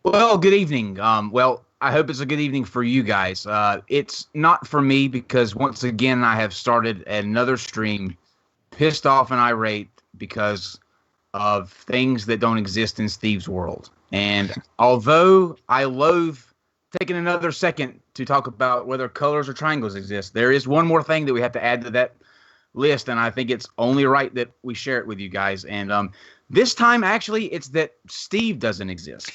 Well, good evening. I hope it's a good evening for you guys. It's not for me because once again I have started another stream, pissed off and irate because of things that don't exist in Steve's world. And although I loathe taking another second to talk about whether colors or triangles exist, there is one more thing that we have to add to that list, and I think it's only right that we share it with you guys. And this time, actually, it's that Steve doesn't exist.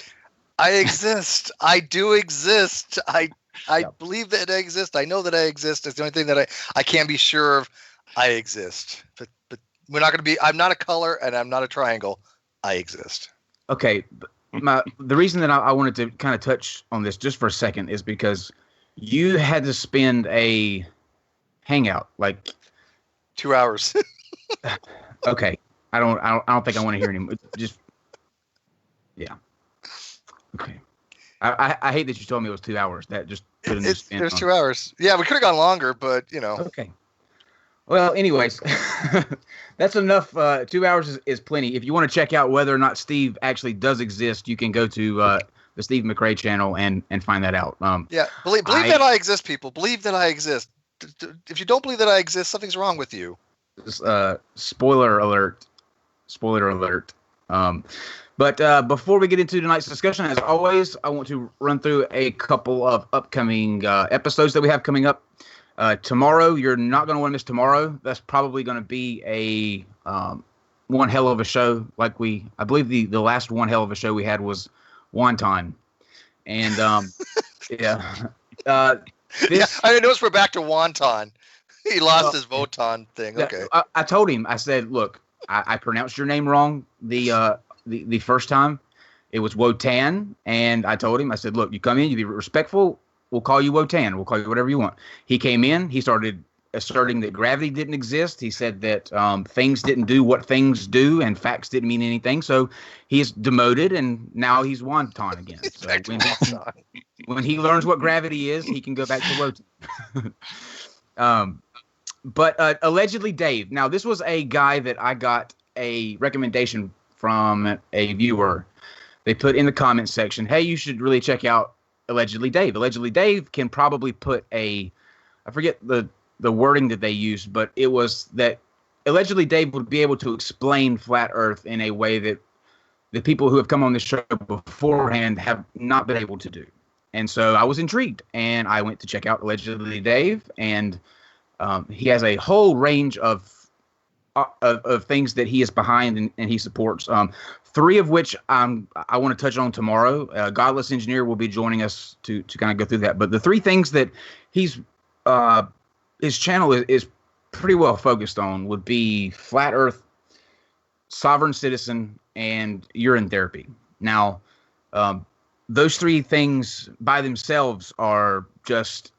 I exist. I do exist. I Yep. believe that I exist. I know that I exist. It's the only thing that I can be sure of. I exist. But we're not going to be. I'm not a color and I'm not a triangle. I exist. Okay, the reason that I wanted to kind of touch on this just for a second is because you had to spend a hangout like 2 hours. okay. I don't think I want to hear anymore. Just yeah. Okay. I hate that you told me it was 2 hours. That just put in this. There's 2 hours. Yeah, we could have gone longer, but you know. Okay. Well, anyways, that's enough. 2 hours is plenty. If you want to check out whether or not Steve actually does exist, you can go to the Steve McRae channel and find that out. Yeah, believe that I exist, people. Believe that I exist. If you don't believe that I exist, something's wrong with you. Spoiler alert. Spoiler alert. But before we get into tonight's discussion, as always, I want to run through a couple of upcoming episodes that we have coming up. Tomorrow, you're not going to want to miss tomorrow. That's probably going to be a one hell of a show. I believe the last one hell of a show we had was Wonton. And yeah. Yeah, I noticed we're back to Wonton. He lost his Voton thing. Okay. I told him, I said, look, I pronounced your name wrong the first time. It was Wotan, and I told him, I said, look, you come in, you be respectful, we'll call you Wotan, we'll call you whatever you want. He came in, he started asserting that gravity didn't exist. He said that things didn't do what things do, and facts didn't mean anything. So he is demoted, and now he's Wonton again. So when he learns what gravity is, he can go back to Wotan. But allegedly Dave. Now, this was a guy that I got a recommendation from a viewer. They put in the comments section, hey, you should really check out Allegedly Dave. Allegedly Dave can probably put I forget the wording that they used, but it was that Allegedly Dave would be able to explain flat Earth in a way that the people who have come on the show beforehand have not been able to do. And so I was intrigued, and I went to check out Allegedly Dave, and he has a whole range of things that he is behind and he supports. Three of which I want to touch on tomorrow. Godless Engineer will be joining us to kind of go through that. But the three things that his channel is pretty well focused on would be flat Earth, sovereign citizen, and urine therapy. Now, those three things by themselves are just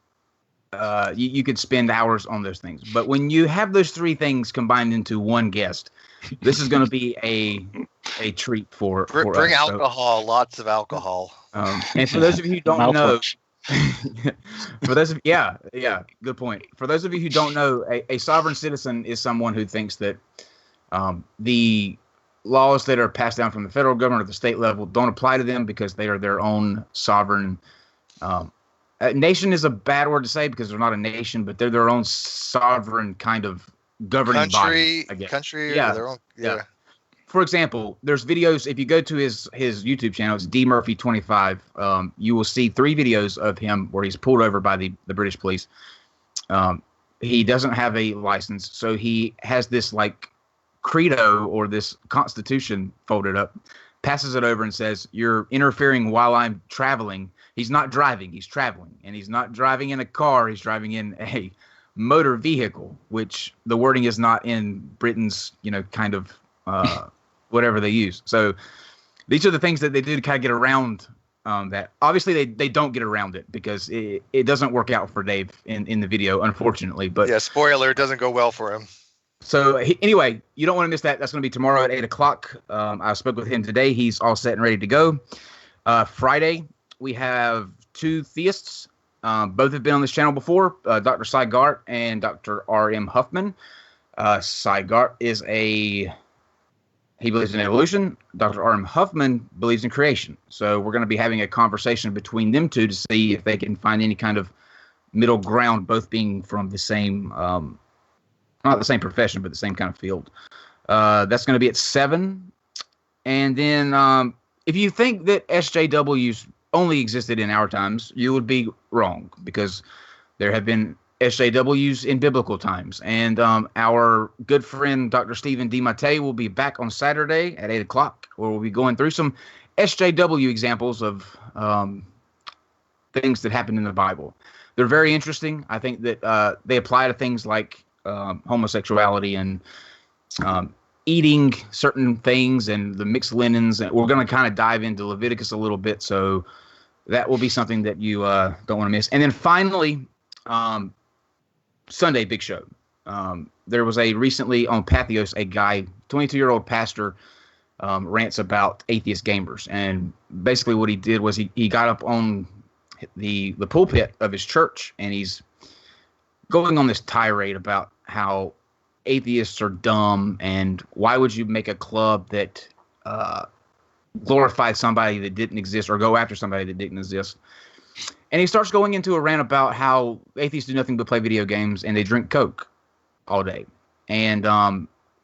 you could spend hours on those things. But when you have those three things combined into one guest, this is going to be a treat for bring us. alcohol, lots of alcohol. And for those of you who don't know, for those of good point. For those of you who don't know, a sovereign citizen is someone who thinks that the laws that are passed down from the federal government or the state level don't apply to them because they are their own sovereign. Nation is a bad word to say because they're not a nation, but they're their own sovereign kind of governing body. I guess. Country, yeah, their own, yeah. For example, there's videos. If you go to his YouTube channel, it's DMurphy25. You will see 3 videos of him where he's pulled over by the British police. He doesn't have a license, so he has this like credo or this constitution folded up, passes it over and says, "You're interfering while I'm traveling." He's not driving, he's traveling. And he's not driving in a car, he's driving in a motor vehicle, which the wording is not in Britain's, kind of whatever they use. So these are the things that they do to kind of get around that. Obviously, they don't get around it because it doesn't work out for Dave in the video, unfortunately. But yeah, spoiler, it doesn't go well for him. So anyway, you don't want to miss that. That's going to be tomorrow at 8 o'clock. I spoke with him today. He's all set and ready to go. Friday, we have 2 theists. Both have been on this channel before, Dr. Cy Gart and Dr. R.M. Huffman. Cy Gart is a he believes in evolution. Dr. R.M. Huffman believes in creation. So we're going to be having a conversation between them two to see if they can find any kind of middle ground, both being from the same, not the same profession, but the same kind of field. That's going to be at 7. And then if you think that SJWs only existed in our times, you would be wrong, because there have been SJWs in biblical times. And our good friend, Dr. Stephen DiMattei, will be back on Saturday at 8 o'clock, where we'll be going through some SJW examples of things that happened in the Bible. They're very interesting. I think that they apply to things like homosexuality and eating certain things and the mixed linens. And we're going to kind of dive into Leviticus a little bit. So that will be something that you don't want to miss. And then finally, Sunday Big Show. There was recently on Pathos, a guy, 22-year-old pastor, rants about atheist gamers. And basically what he did was he got up on the pulpit of his church, and he's going on this tirade about how atheists are dumb, and why would you make a club that glorifies somebody that didn't exist, or go after somebody that didn't exist. And he starts going into a rant about how atheists do nothing but play video games and they drink Coke all day. And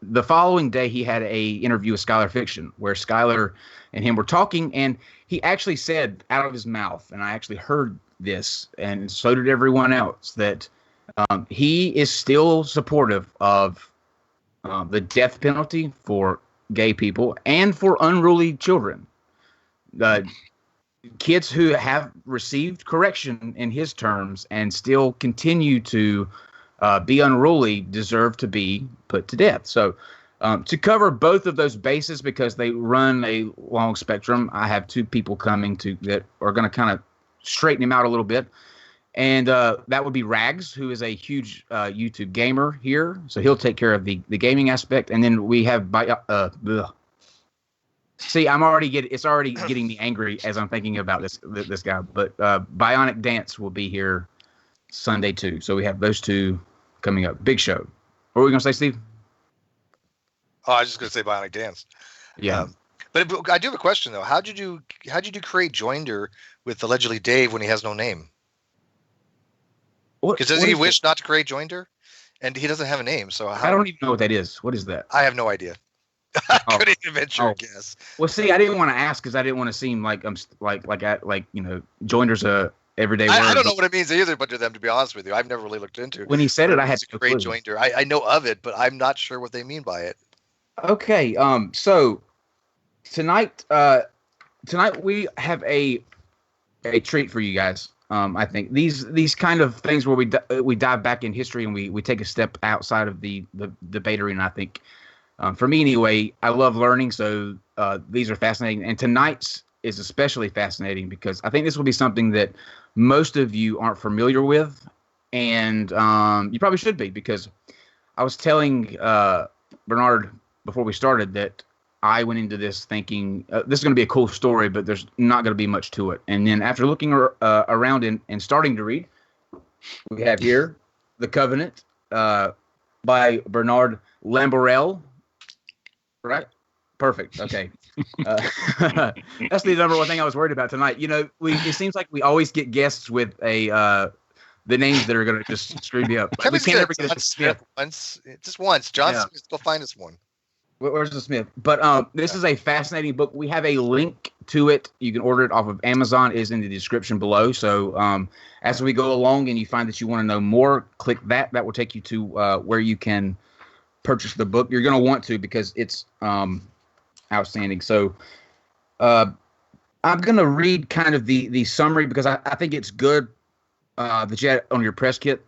the following day, he had a interview with Skylar Fiction, where Skylar and him were talking, and he actually said out of his mouth, and I actually heard this, and so did everyone else, that he is still supportive of the death penalty for gay people and for unruly children. Kids who have received correction in his terms and still continue to be unruly deserve to be put to death. So to cover both of those bases, because they run a long spectrum, I have 2 people coming that are going to kind of straighten him out a little bit. And that would be Rags, who is a huge YouTube gamer here. So he'll take care of the gaming aspect. And then we have see, it's already getting me angry as I'm thinking about this guy. But Bionic Dance will be here Sunday too. So we have those 2 coming up. Big show. What were we gonna say, Steve? Oh, I was just gonna say Bionic Dance. Yeah. But I do have a question though. How did you create Joinder with allegedly Dave when he has no name? Because does he wish not to create Joinder? And he doesn't have a name, so I don't even know what that is. What is that? I have no idea. I couldn't even venture a guess. Well, see, I didn't want to ask because I didn't want to seem like I'm Joinder's a everyday word. I don't know what it means either, but to them, to be honest with you, I've never really looked into. When he said it, I had to create Joinder. I know of it, but I'm not sure what they mean by it. Okay. So tonight we have a treat for you guys. I think these kind of things where we dive back in history and we take a step outside of the debate arena. I think for me anyway, I love learning, so these are fascinating. And tonight's is especially fascinating because I think this will be something that most of you aren't familiar with, and you probably should be, because I was telling Bernard before we started that I went into this thinking this is going to be a cool story, but there's not going to be much to it. And then after looking around and starting to read, we have here The Covenant by Bernard Lamborelle. Right? Perfect. Okay. That's the number one thing I was worried about tonight. You know, it seems like we always get guests with the names that are going to just screw me up. Like, we can't ever get a Smith. Just once. John Smith, go find us one. Where's the Smith? But this is a fascinating book. We have a link to it. You can order it off of Amazon. It is in the description below. So as we go along and you find that you want to know more, click that. That will take you to where you can purchase the book. You're going to want to, because it's outstanding. So I'm going to read kind of the summary, because I think it's good that you had on your press kit,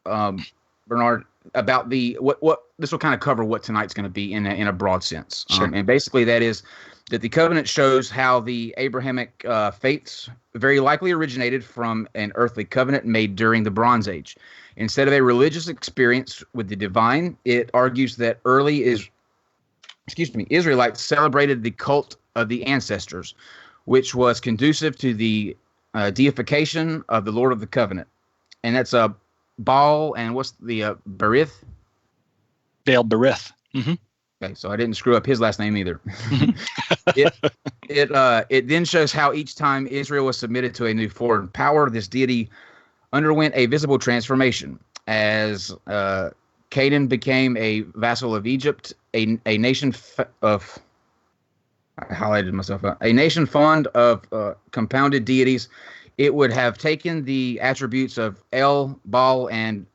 Bernard, about what this will kind of cover what tonight's going to be in a broad sense. Sure. And basically that is that the covenant shows how the Abrahamic faiths very likely originated from an earthly covenant made during the Bronze Age. Instead of a religious experience with the divine, it argues that Israelites celebrated the cult of the ancestors, which was conducive to the deification of the Lord of the Covenant. And that's Baal and what's the Berith? Baal Berith. Mm-hmm. Okay, so I didn't screw up his last name either. It then shows how each time Israel was submitted to a new foreign power, this deity underwent a visible transformation. As Canaan became a vassal of Egypt, a nation of I highlighted myself out, a nation fond of compounded deities, it would have taken the attributes of El, Baal, and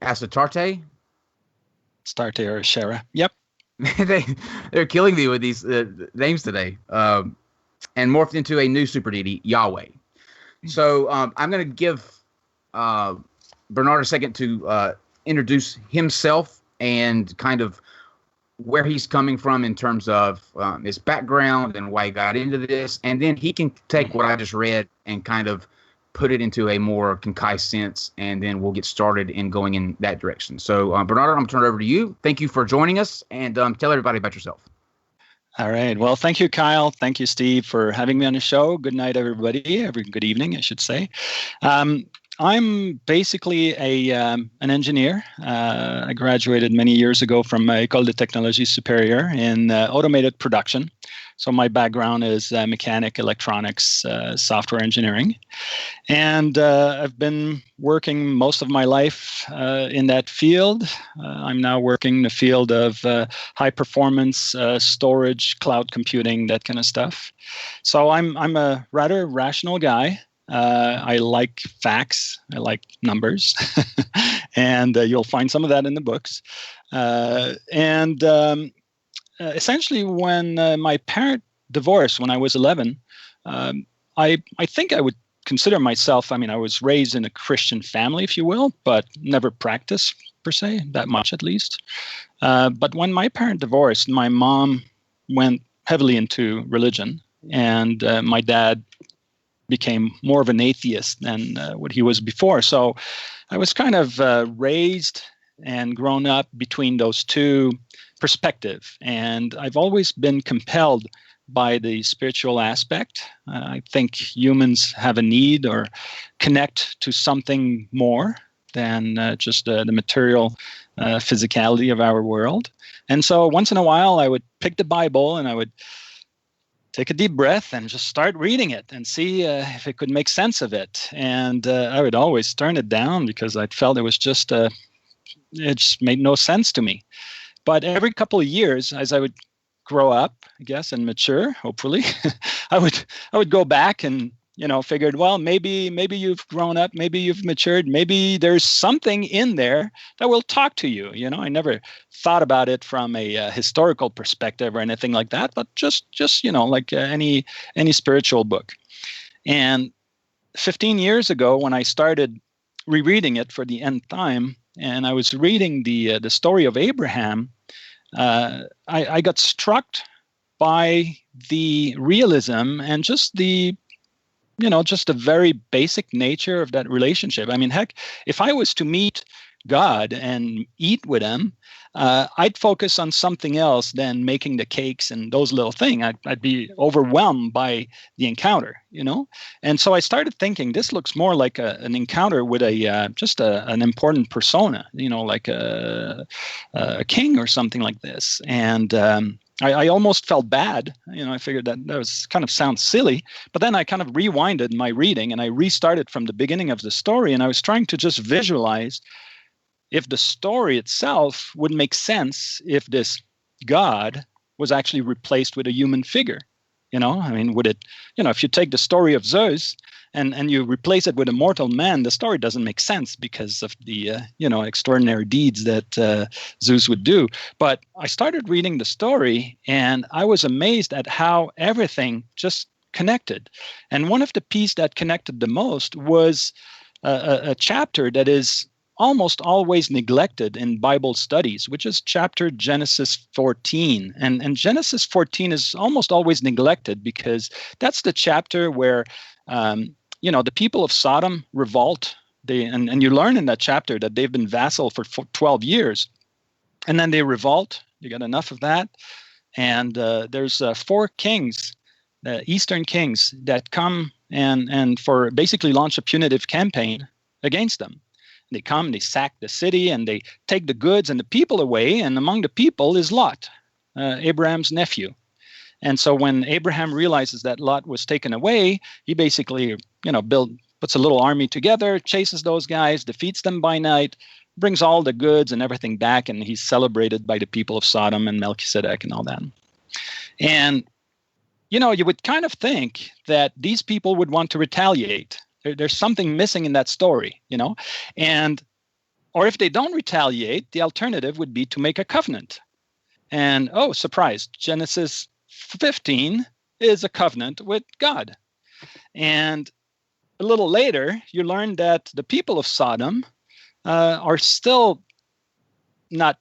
Astarte. Starte or Shera. Yep. They're killing me with these names today. And morphed into a new super deity, Yahweh. So I'm going to give Bernard a second to introduce himself and kind of where he's coming from in terms of his background and why he got into this. And then he can take what I just read and kind of put it into a more concise sense, and then we'll get started in going in that direction. So, Bernardo, I'm going to turn it over to you. Thank you for joining us, and tell everybody about yourself. All right. Well, thank you, Kyle. Thank you, Steve, for having me on the show. Good night, everybody. Good evening, I should say. I'm basically an engineer. I graduated many years ago from École de Technologie Supérieure in automated production. So my background is mechanic, electronics, software engineering. And I've been working most of my life in that field. I'm now working in the field of high performance storage, cloud computing, that kind of stuff. So I'm a rather rational guy. I like facts. I like numbers. And you'll find some of that in the books. Essentially, when my parent divorced when I was 11, I think I would consider myself, I was raised in a Christian family, if you will, but never practiced per se, that much at least. But when my parent divorced, my mom went heavily into religion, and my dad became more of an atheist than what he was before. So I was kind of raised and grown up between those two perspectives. And I've always been compelled by the spiritual aspect. I think humans have a need or connect to something more than just the material physicality of our world. And so once in a while, I would pick the Bible and I would take a deep breath and just start reading it and see if it could make sense of it. And I would always turn it down because I felt it was just, it just made no sense to me. But every couple of years, as I would grow up, I guess, and mature, hopefully, I would go back and, figured, well, maybe you've grown up, maybe you've matured, maybe there's something in there that will talk to you. I never thought about it from a historical perspective or anything like that, but just like any spiritual book. And 15 years ago, when I started rereading it for the nth time, and I was reading the story of Abraham, I got struck by the realism and just the very basic nature of that relationship. Heck, if I was to meet God and eat with him, I'd focus on something else than making the cakes and those little things. I'd be overwhelmed by the encounter, And so I started thinking this looks more like an encounter with an important persona, like a king or something like this. And I almost felt bad. I figured that was kind of sounds silly, but then I kind of rewinded my reading and I restarted from the beginning of the story. And I was trying to just visualize if the story itself would make sense if this God was actually replaced with a human figure. Would it, if you take the story of Zeus and you replace it with a mortal man, the story doesn't make sense because of the, extraordinary deeds that Zeus would do. But I started reading the story and I was amazed at how everything just connected. And one of the pieces that connected the most was a chapter that is almost always neglected in Bible studies, which is chapter Genesis 14. And Genesis 14 is almost always neglected because that's the chapter where, the people of Sodom revolt. And you learn in that chapter that they've been vassal for 12 years. And then they revolt. You got enough of that. And there's 4 kings, Eastern kings, that come and for basically launch a punitive campaign against them. They come, they sack the city, and they take the goods and the people away. And among the people is Lot. Abraham's nephew. And so when Abraham realizes that Lot was taken away, he basically, puts a little army together, chases those guys, defeats them by night, brings all the goods and everything back, and he's celebrated by the people of Sodom and Melchizedek and all that. And, you would kind of think that these people would want to retaliate. There's something missing in that story, and or if they don't retaliate, the alternative would be to make a covenant. And, oh, surprise, Genesis 15 is a covenant with God. And a little later, you learn that the people of Sodom are still not,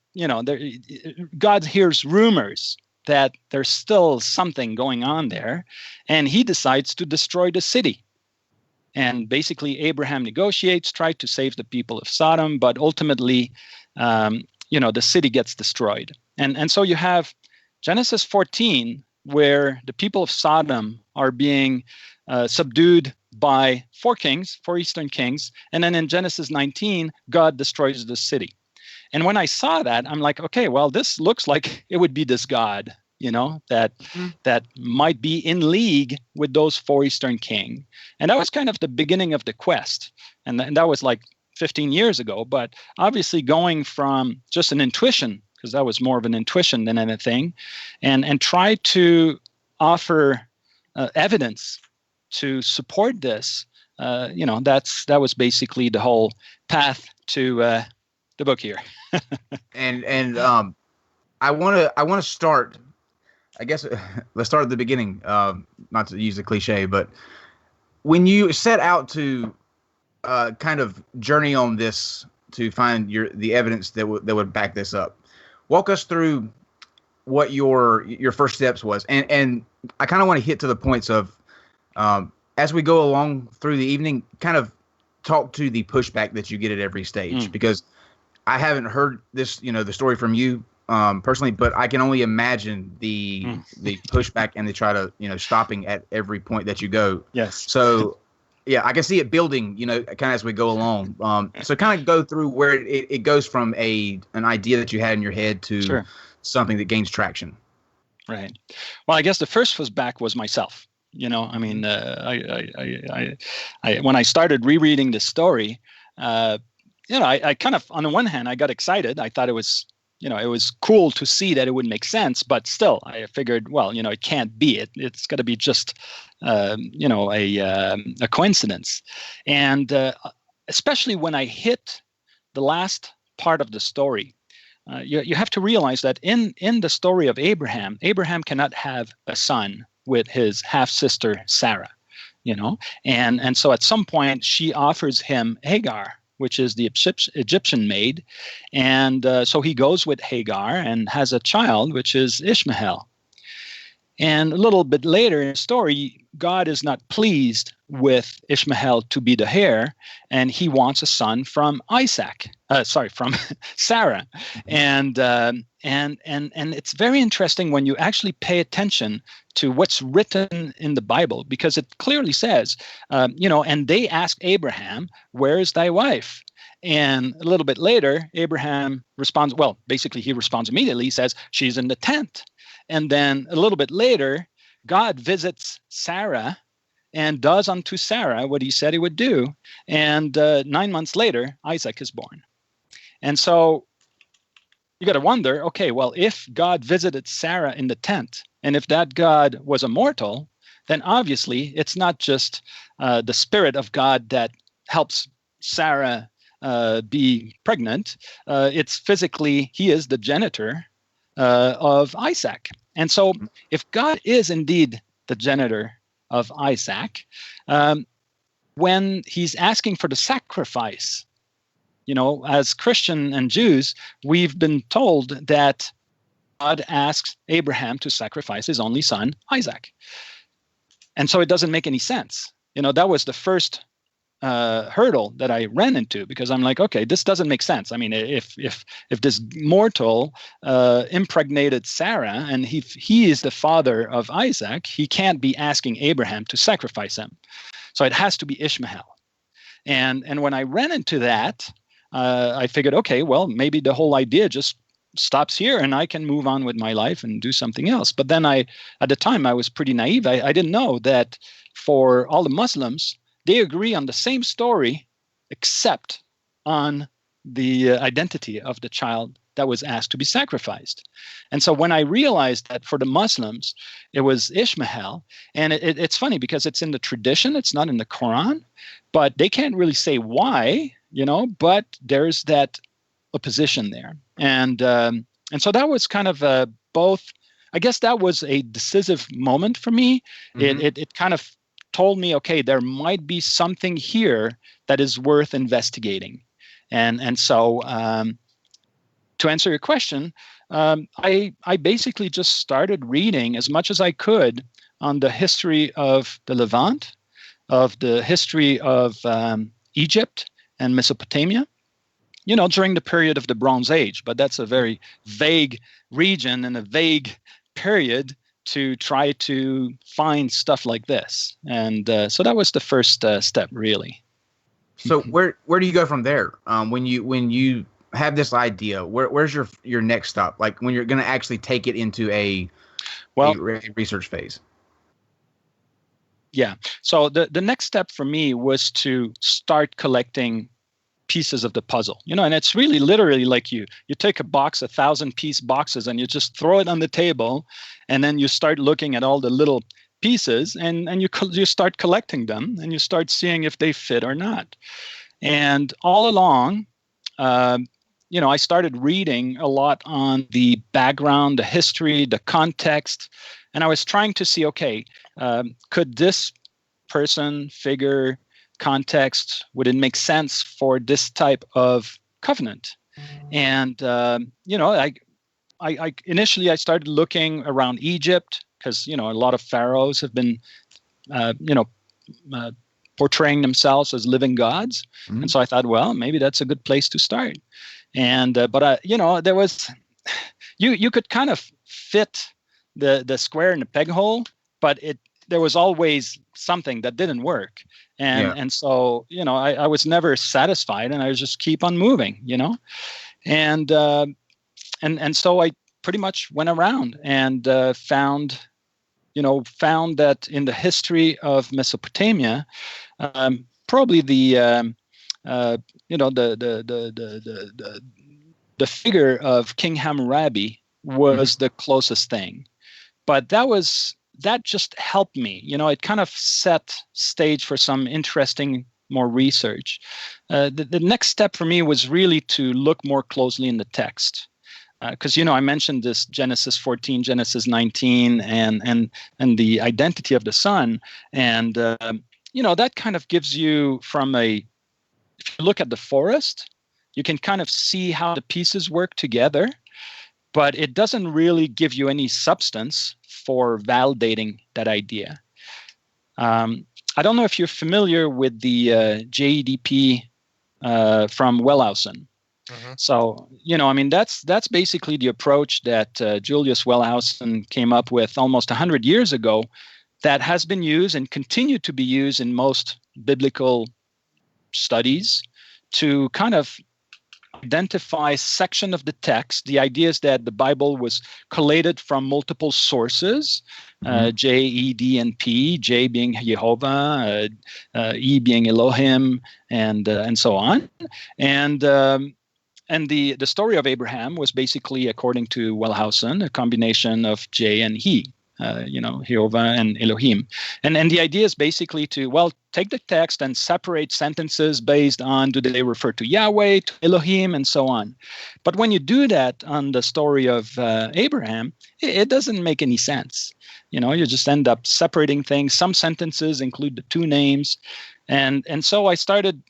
God hears rumors that there's still something going on there, and he decides to destroy the city. And basically, Abraham negotiates, tries to save the people of Sodom, but ultimately, the city gets destroyed. And so you have Genesis 14, where the people of Sodom are being subdued by four eastern kings. And then in Genesis 19, God destroys the city. And when I saw that, I'm like, okay, well, this looks like it would be this God, that might be in league with those four eastern kings. And that was kind of the beginning of the quest. And that was like 15 years ago. But obviously going from just an intuition, because that was more of an intuition than anything, and try to offer evidence to support this, that was basically the whole path to the book here. and I want to start. I guess let's start at the beginning. Not to use a cliche, but when you set out to kind of journey on this to find the evidence that would back this up, walk us through what your first steps was, and I kind of want to hit to the points of as we go along through the evening, kind of talk to the pushback that you get at every stage, because I haven't heard this, the story from you personally, but I can only imagine the pushback and the try to, stopping at every point that you go. Yes. So yeah, I can see it building, kind of as we go along. So kind of go through where it goes from an idea that you had in your head to something that gains traction. Right. Well, I guess the first pushback was myself. I when I started rereading this story, I kind of, on the one hand, I got excited. I thought it was, it was cool to see that it would make sense, but still, I figured, well, it can't be. It's got to be just, a coincidence. And especially when I hit the last part of the story, you have to realize that in the story of Abraham cannot have a son with his half-sister Sarah, and so at some point she offers him Hagar, which is the Egyptian maid. And so he goes with Hagar and has a child, which is Ishmael. And a little bit later in the story, God is not pleased with Ishmael to be the heir, and he wants a son from from Sarah. And it's very interesting when you actually pay attention to what's written in the Bible, because it clearly says, and they asked Abraham, "Where is thy wife?" And a little bit later, Abraham responds, basically he responds immediately. He says, "She's in the tent." And then a little bit later, God visits Sarah and does unto Sarah what he said he would do. And 9 months later, Isaac is born. And so you got to wonder, okay, well, if God visited Sarah in the tent, and if that God was immortal, then obviously it's not just the Spirit of God that helps Sarah be pregnant. It's physically, he is the genitor of Isaac. And so if God is indeed the genitor of Isaac, when he's asking for the sacrifice, as Christian and Jews, we've been told that God asks Abraham to sacrifice his only son, Isaac. And so it doesn't make any sense. That was the first hurdle that I ran into, because I'm like, okay, this doesn't make sense. I mean, if this mortal impregnated Sarah and he is the father of Isaac, he can't be asking Abraham to sacrifice him. So it has to be Ishmael. And when I ran into that, I figured, okay, well, maybe the whole idea just stops here and I can move on with my life and do something else. But then at the time, I was pretty naive. I didn't know that for all the Muslims, they agree on the same story, except on the identity of the child that was asked to be sacrificed. And so when I realized that for the Muslims, it was Ishmael, and it's funny because it's in the tradition, it's not in the Quran, but they can't really say why, but there's that opposition there. And so that was kind of both, I guess that was a decisive moment for me. Mm-hmm. It kind of told me, okay, there might be something here that is worth investigating. And so to answer your question, I basically just started reading as much as I could on the history of the Levant, of the history of Egypt and Mesopotamia, during the period of the Bronze Age. But that's a very vague region and a vague period to try to find stuff like this. And so that was the first step, really. So where do you go from there? When you have this idea, where's your next stop? Like when you're going to actually take it into a research phase? Yeah. So the next step for me was to start collecting pieces of the puzzle, and it's really literally like you take a box, 1,000-piece boxes, and you just throw it on the table, and then you start looking at all the little pieces, and you start collecting them, and you start seeing if they fit or not. And all along, I started reading a lot on the background, the history, the context, and I was trying to see, okay, could this person, figure, context, would it make sense for this type of covenant? And I initially I started looking around Egypt because a lot of pharaohs have been portraying themselves as living gods, mm-hmm. And so I thought, well, maybe that's a good place to start. And but there was you could kind of fit the square in the peg hole, but there was always something that didn't work. And so, I was never satisfied, and I was just keep on moving, and so I pretty much went around and found that in the history of Mesopotamia, probably the figure of King Hammurabi was mm-hmm. the closest thing, but that just helped me. It kind of set stage for some interesting more research. The next step for me was really to look more closely in the text. Because, I mentioned this Genesis 14, Genesis 19, and the identity of the Son. And, that kind of gives you if you look at the forest, you can kind of see how the pieces work together, but it doesn't really give you any substance for validating that idea. I don't know if you're familiar with the JEDP from Wellhausen. Mm-hmm. So, that's basically the approach that Julius Wellhausen came up with almost 100 years ago that has been used and continued to be used in most biblical studies to kind of identify section of the text. The idea is that the Bible was collated from multiple sources, mm-hmm. J, E, D, and P, J being Jehovah, E being Elohim, and so on. And the story of Abraham was basically, according to Wellhausen, a combination of J and He, Jehovah and Elohim. And the idea is basically to, take the text and separate sentences based on, do they refer to Yahweh, to Elohim, and so on. But when you do that on the story of Abraham, it doesn't make any sense. You just end up separating things. Some sentences include the two names. And so I started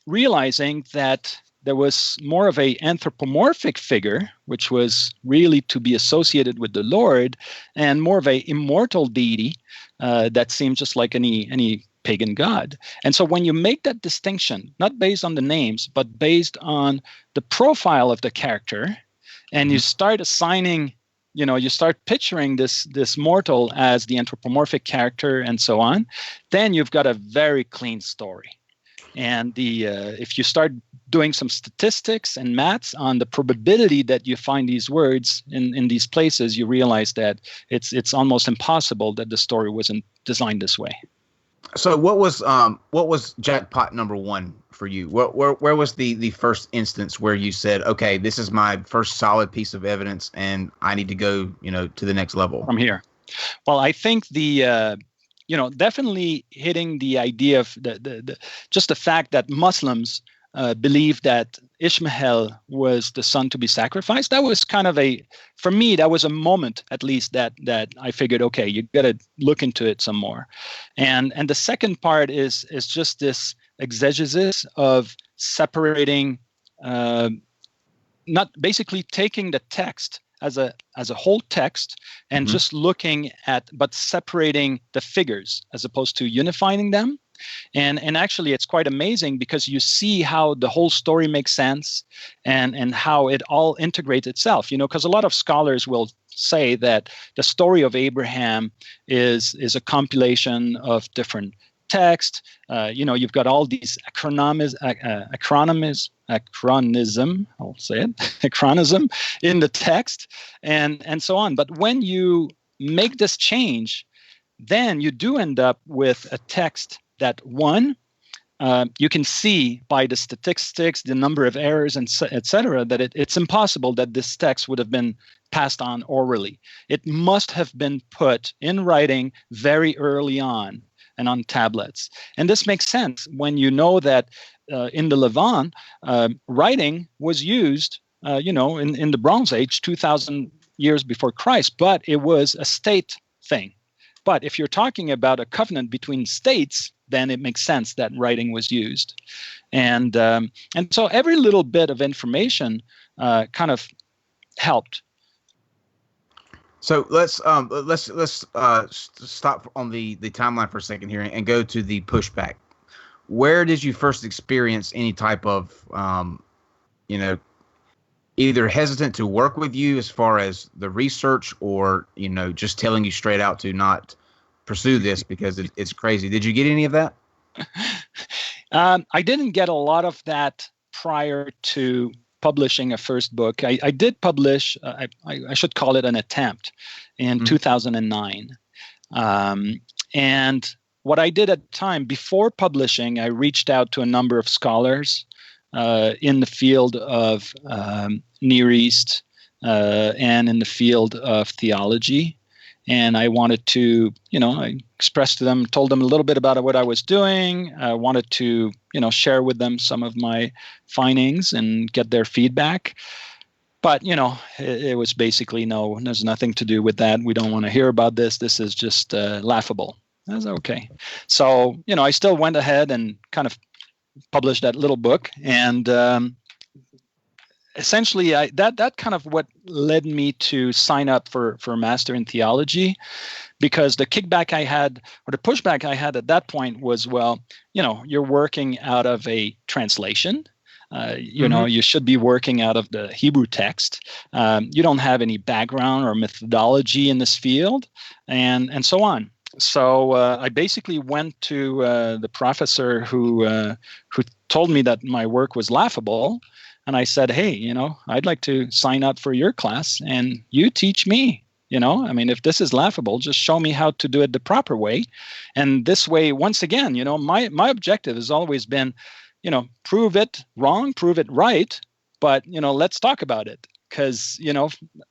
realizing that there was more of a anthropomorphic figure, which was really to be associated with the Lord, and more of a immortal deity that seemed just like any pagan god. And so when you make that distinction, not based on the names, but based on the profile of the character, and you start assigning, you start picturing this mortal as the anthropomorphic character and so on, then you've got a very clean story. And if you start doing some statistics and maths on the probability that you find these words in these places, you realize that it's almost impossible that the story wasn't designed this way. So what was jackpot number one for you? Where was the first instance where you said, okay, this is my first solid piece of evidence and I need to go, to the next level from here? Well, I think definitely hitting the idea of just the fact that Muslims believe that Ishmael was the son to be sacrificed. That was kind of for me, that was a moment at least that I figured, okay, you got to look into it some more. And the second part is just this exegesis of separating, not basically taking the text as a whole text and just looking at, but separating the figures as opposed to unifying them. And actually, it's quite amazing because you see how the whole story makes sense and how it all integrates itself. Because a lot of scholars will say that the story of Abraham is a compilation of different texts. You've got all these acronism in the text and so on. But when you make this change, then you do end up with a text that you can see by the statistics, the number of errors, and et cetera, that it's impossible that this text would have been passed on orally. It must have been put in writing very early on and on tablets. And this makes sense when you know that in the Levant, writing was used, in the Bronze Age, 2,000 years before Christ, but it was a state thing. But if you're talking about a covenant between states, then it makes sense that writing was used. And so every little bit of information kind of helped. So let's stop on the timeline for a second here and go to the pushback. Where did you first experience any type of, either hesitant to work with you as far as the research or, just telling you straight out to not pursue this because it's crazy? Did you get any of that? I didn't get a lot of that prior to publishing a first book. I did publish, I should call it an attempt, in 2009. And what I did at the time, before publishing, I reached out to a number of scholars in the field of Near East and in the field of theology. And I wanted to, I expressed to them, told them a little bit about what I was doing. I wanted to, share with them some of my findings and get their feedback. But, it was basically, no, there's nothing to do with that. We don't want to hear about this. This is just laughable. I was okay. So, I still went ahead and kind of published that little book. And essentially, that kind of what led me to sign up for a master in theology, because the kickback I had, or the pushback I had at that point was, well, you're working out of a translation. You should be working out of the Hebrew text. You don't have any background or methodology in this field, and so on. So I basically went to the professor who told me that my work was laughable. And I said, hey, I'd like to sign up for your class and you teach me, if this is laughable, just show me how to do it the proper way. And this way, once again, my objective has always been, prove it wrong, prove it right. But, let's talk about it. Because,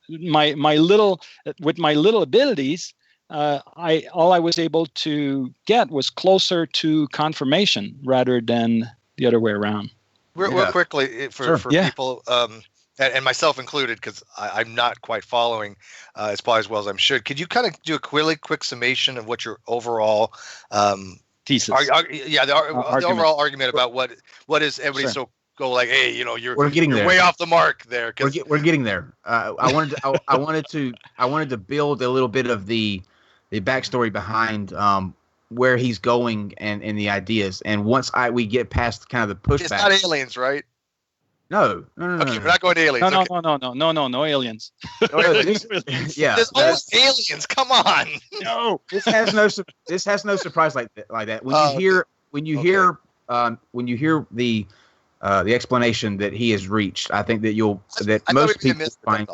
my little abilities, all I was able to get was closer to confirmation rather than the other way around. Real quickly for people, and myself included, because I'm not quite following as well as I should. Could you kind of do a really quick summation of what your overall thesis? The overall argument about what is everybody so go like, hey, you're getting there. Way off the mark there. We're getting there. I wanted to build a little bit of the backstory behind where he's going and the ideas. And once we get past kind of the pushback. It's not aliens, right? No. Okay, we're not going to aliens. No aliens. No aliens. Yeah. There's always aliens. Come on. No. This has no surprise like that. When you hear when you hear the explanation that he has reached, I think that I most we people find,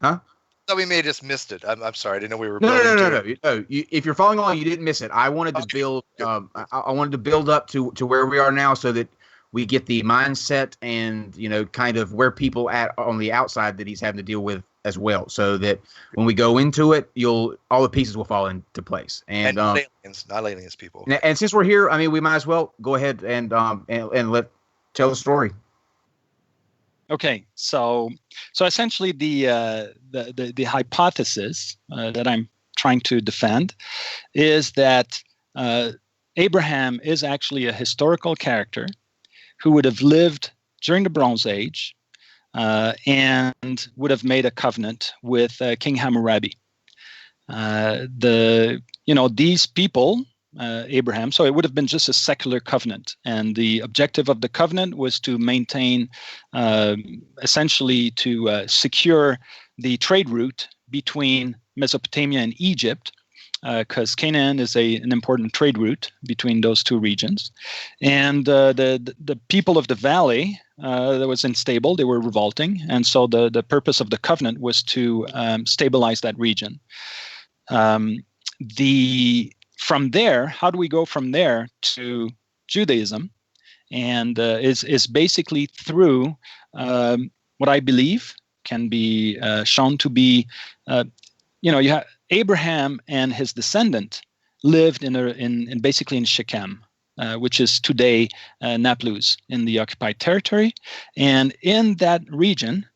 huh? I thought we may have just missed it. I'm sorry. I didn't know we were No. building No. If you're following along, you didn't miss it. I wanted to build. I wanted to build up to where we are now, so that we get the mindset and kind of where people at on the outside that he's having to deal with as well, so that when we go into it, all the pieces will fall into place. And not aliens people. And since we're here, I mean, we might as well go ahead and tell the story. Okay, so essentially the hypothesis that I'm trying to defend is that Abraham is actually a historical character who would have lived during the Bronze Age and would have made a covenant with King Hammurabi. These people. Abraham. So it would have been just a secular covenant. And the objective of the covenant was to maintain, essentially to secure the trade route between Mesopotamia and Egypt, because Canaan is an important trade route between those two regions. And the people of the valley that was unstable, they were revolting. And so the purpose of the covenant was to stabilize that region. From there, how do we go from there to Judaism? And is basically through what I believe can be shown to be, you have Abraham and his descendant lived in basically in Shechem, which is today Nablus in the occupied territory, and in that region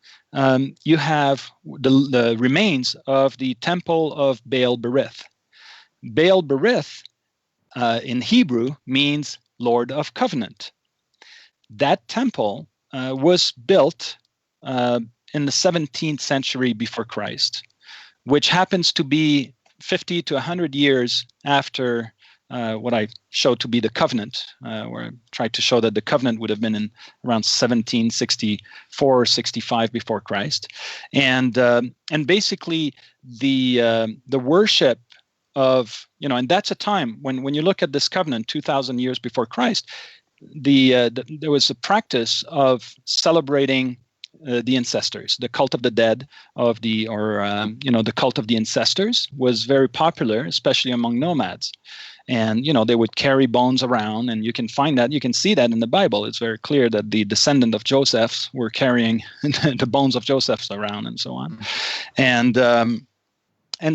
you have the remains of the temple of Baal Berith. Baal Berith in Hebrew means Lord of Covenant. That temple was built in the 17th century before Christ, which happens to be 50 to 100 years after what I showed to be the covenant, where I tried to show that the covenant would have been in around 1764 or 65 before Christ. And basically the worship of, and that's a time when you look at this covenant 2,000 years before Christ, there was a practice of celebrating the ancestors. The cult of the dead the cult of the ancestors was very popular, especially among nomads. And, they would carry bones around, and you can see that in the Bible. It's very clear that the descendant of Joseph were carrying the bones of Joseph around and so on. And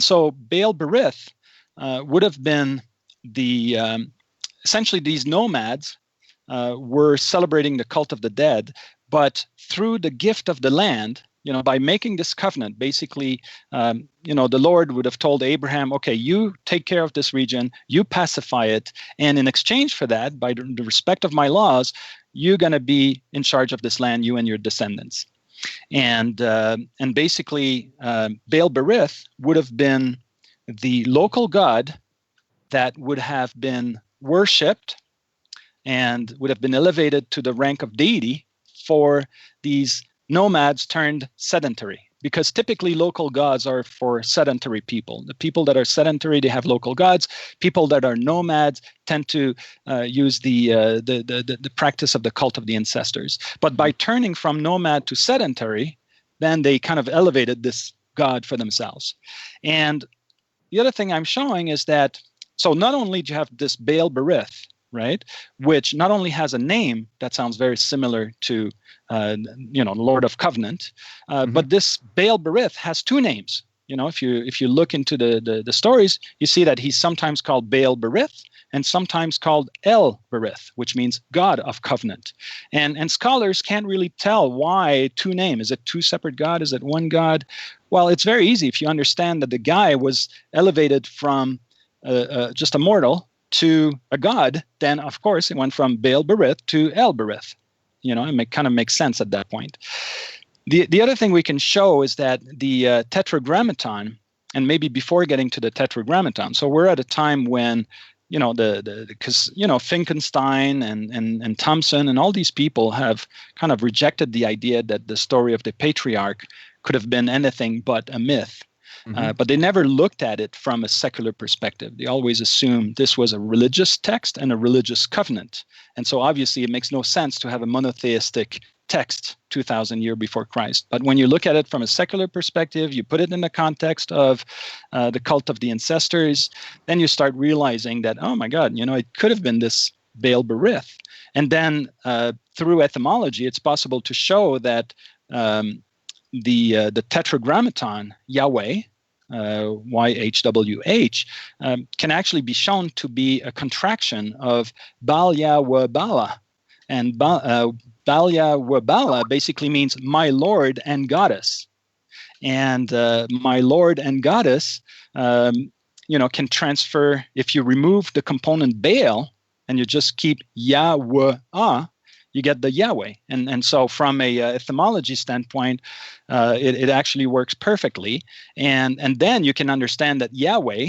so Baal Berith would have been essentially these nomads were celebrating the cult of the dead, but through the gift of the land, by making this covenant, basically, the Lord would have told Abraham, okay, you take care of this region, you pacify it, and in exchange for that, by the respect of my laws, you're going to be in charge of this land, you and your descendants. And basically, Baal Berith would have been the local god that would have been worshipped and would have been elevated to the rank of deity for these nomads turned sedentary, because typically local gods are for sedentary people. The people that are sedentary, they have local gods. People that are nomads tend to use the practice of the cult of the ancestors. But by turning from nomad to sedentary, then they kind of elevated this god for themselves. And the other thing I'm showing is that, so not only do you have this Baal Berith, right, which not only has a name that sounds very similar to, Lord of Covenant, but this Baal Berith has two names. If you look into the stories, you see that he's sometimes called Baal Berith and sometimes called El Berith, which means God of Covenant. And scholars can't really tell why two names. Is it two separate gods? Is it one God? Well, it's very easy if you understand that the guy was elevated from just a mortal to a god, then of course it went from Baal Berith to El Berith. It kind of makes sense at that point. The other thing we can show is that the Tetragrammaton, and maybe before getting to the Tetragrammaton, so we're at a time when because Finkelstein and Thompson and all these people have kind of rejected the idea that the story of the patriarch could have been anything but a myth. But they never looked at it from a secular perspective. They always assumed this was a religious text and a religious covenant. And so obviously it makes no sense to have a monotheistic text 2,000 years before Christ. But when you look at it from a secular perspective, you put it in the context of the cult of the ancestors, then you start realizing that, oh my God, it could have been this Baal Berith. And then through etymology, it's possible to show that the tetragrammaton, Yahweh, YHWH, can actually be shown to be a contraction of Baal Yahweh Bala. And Baal Yahweh Bala basically means my Lord and Goddess. And my Lord and Goddess, can transfer, if you remove the component Baal and you just keep Yahweh, you get the Yahweh. And so from a etymology standpoint, it actually works perfectly. And then you can understand that Yahweh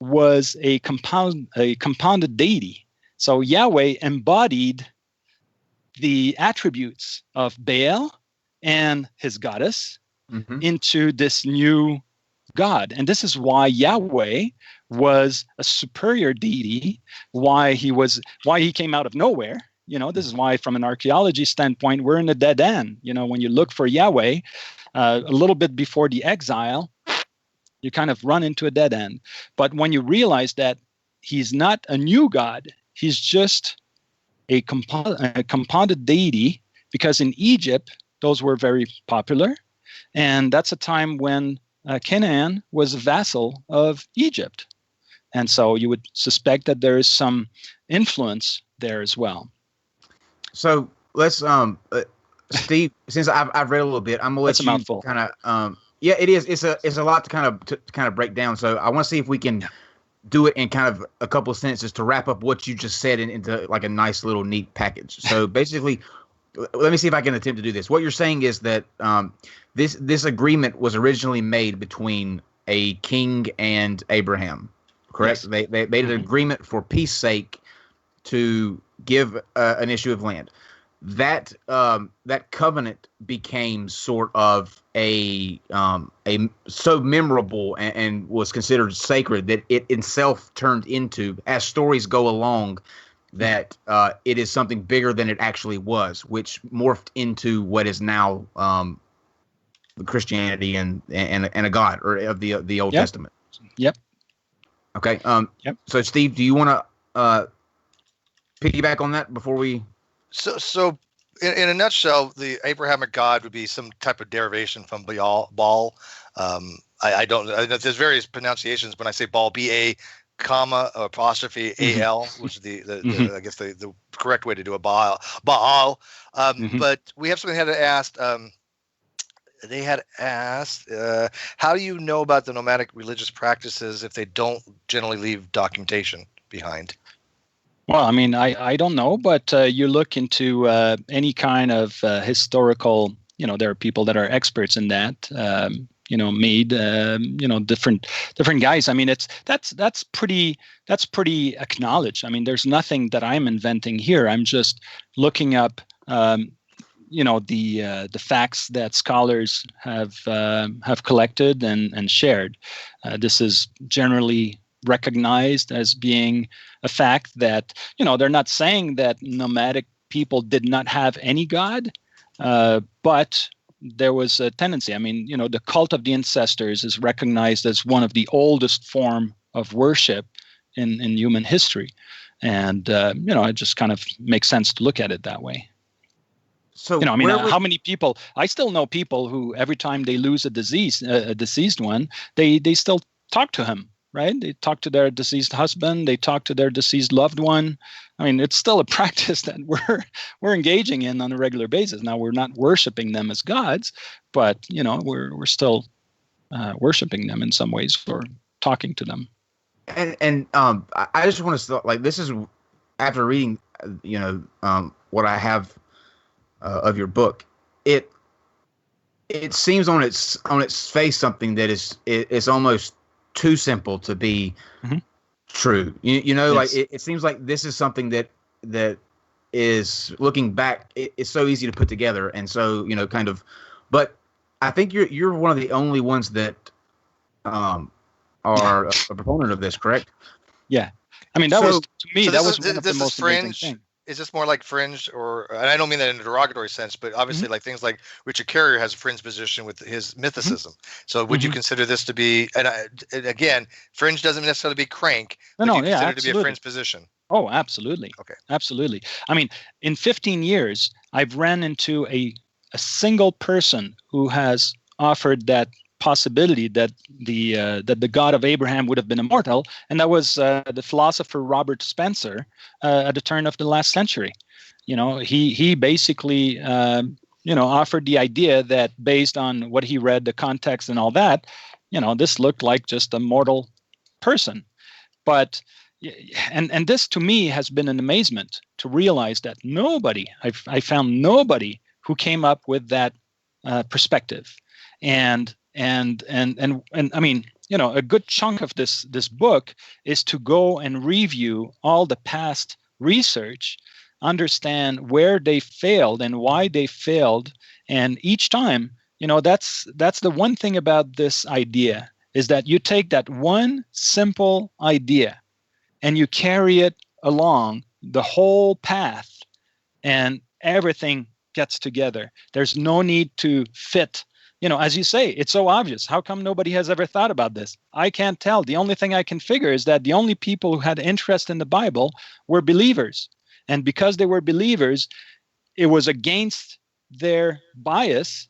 was a compounded deity. So Yahweh embodied the attributes of Baal and his goddess into this new God. And this is why Yahweh was a superior deity, why he came out of nowhere. This is why from an archaeology standpoint, we're in a dead end. When you look for Yahweh, a little bit before the exile, you kind of run into a dead end. But when you realize that he's not a new God, he's just a compounded deity, because in Egypt, those were very popular. And that's a time when Canaan was a vassal of Egypt. And so you would suspect that there is some influence there as well. So let's, Steve, since I've read a little bit, I'm gonna let you kind of, yeah, it is. It's a lot to kind of break down. So I want to see if we can do it in kind of a couple of sentences to wrap up what you just said into like a nice little neat package. So basically, let me see if I can attempt to do this. What you're saying is that this agreement was originally made between a king and Abraham, correct? Yes. They made an agreement for peace sake to give an issue of land. That covenant became sort of a so memorable and was considered sacred that it itself turned into, as stories go along, that it is something bigger than it actually was, which morphed into what is now Christianity and a God, or of the Old Testament. Yep. Okay. Yep. So Steve, do you want to piggyback on that before we? So in a nutshell, the Abrahamic God would be some type of derivation from Baal. I don't know. There's various pronunciations. When I say Baal, B-A, comma, apostrophe, A-L, which is the I guess the correct way to do a Baal. But we have something they had asked, how do you know about the nomadic religious practices if they don't generally leave documentation behind? Well, I mean, I don't know, but you look into any kind of historical, there are people that are experts in that, made, different guys. I mean, that's pretty acknowledged. I mean, there's nothing that I'm inventing here. I'm just looking up, the facts that scholars have collected and shared. This is generally recognized as being a fact that, they're not saying that nomadic people did not have any God, but there was a tendency. I mean, the cult of the ancestors is recognized as one of the oldest form of worship in human history. And, it just kind of makes sense to look at it that way. So, how many people, I still know people who every time they lose a deceased one, they still talk to him. Right? They talk to their deceased husband. They talk to their deceased loved one. I mean, it's still a practice that we're engaging in on a regular basis. Now, we're not worshiping them as gods, but we're still worshiping them in some ways, or talking to them. And I just want to start, like, this is after reading what I have of your book. It seems on its face something that is almost too simple to be true. Yes. Like it seems like this is something that is, looking back, it's so easy to put together, and so kind of. But I think you're one of the only ones that are a proponent of this, correct? Yeah. I mean, that was, to me, so that this was is, one of the this is most amazing fringe. things. Is this more like fringe, or, and I don't mean that in a derogatory sense, but obviously like things like Richard Carrier has a fringe position with his mythicism. So would you consider this to be, and again, fringe doesn't necessarily be crank, but do you consider it to be a fringe position? Oh, absolutely. Okay. Absolutely. I mean, in 15 years, I've ran into a single person who has offered that possibility that the God of Abraham would have been immortal, and that was the philosopher Robert Spencer at the turn of the last century. He basically offered the idea that based on what he read, the context and all that, this looked like just a mortal person. But and this to me has been an amazement to realize that I found nobody who came up with that perspective, and I mean, a good chunk of this book is to go and review all the past research, understand where they failed and why they failed, and each time, that's the one thing about this idea, is that you take that one simple idea and you carry it along the whole path, and everything gets together. There's no need to fit. As you say, it's so obvious. How come nobody has ever thought about this? I can't tell. The only thing I can figure is that the only people who had interest in the Bible were believers. And because they were believers, it was against their bias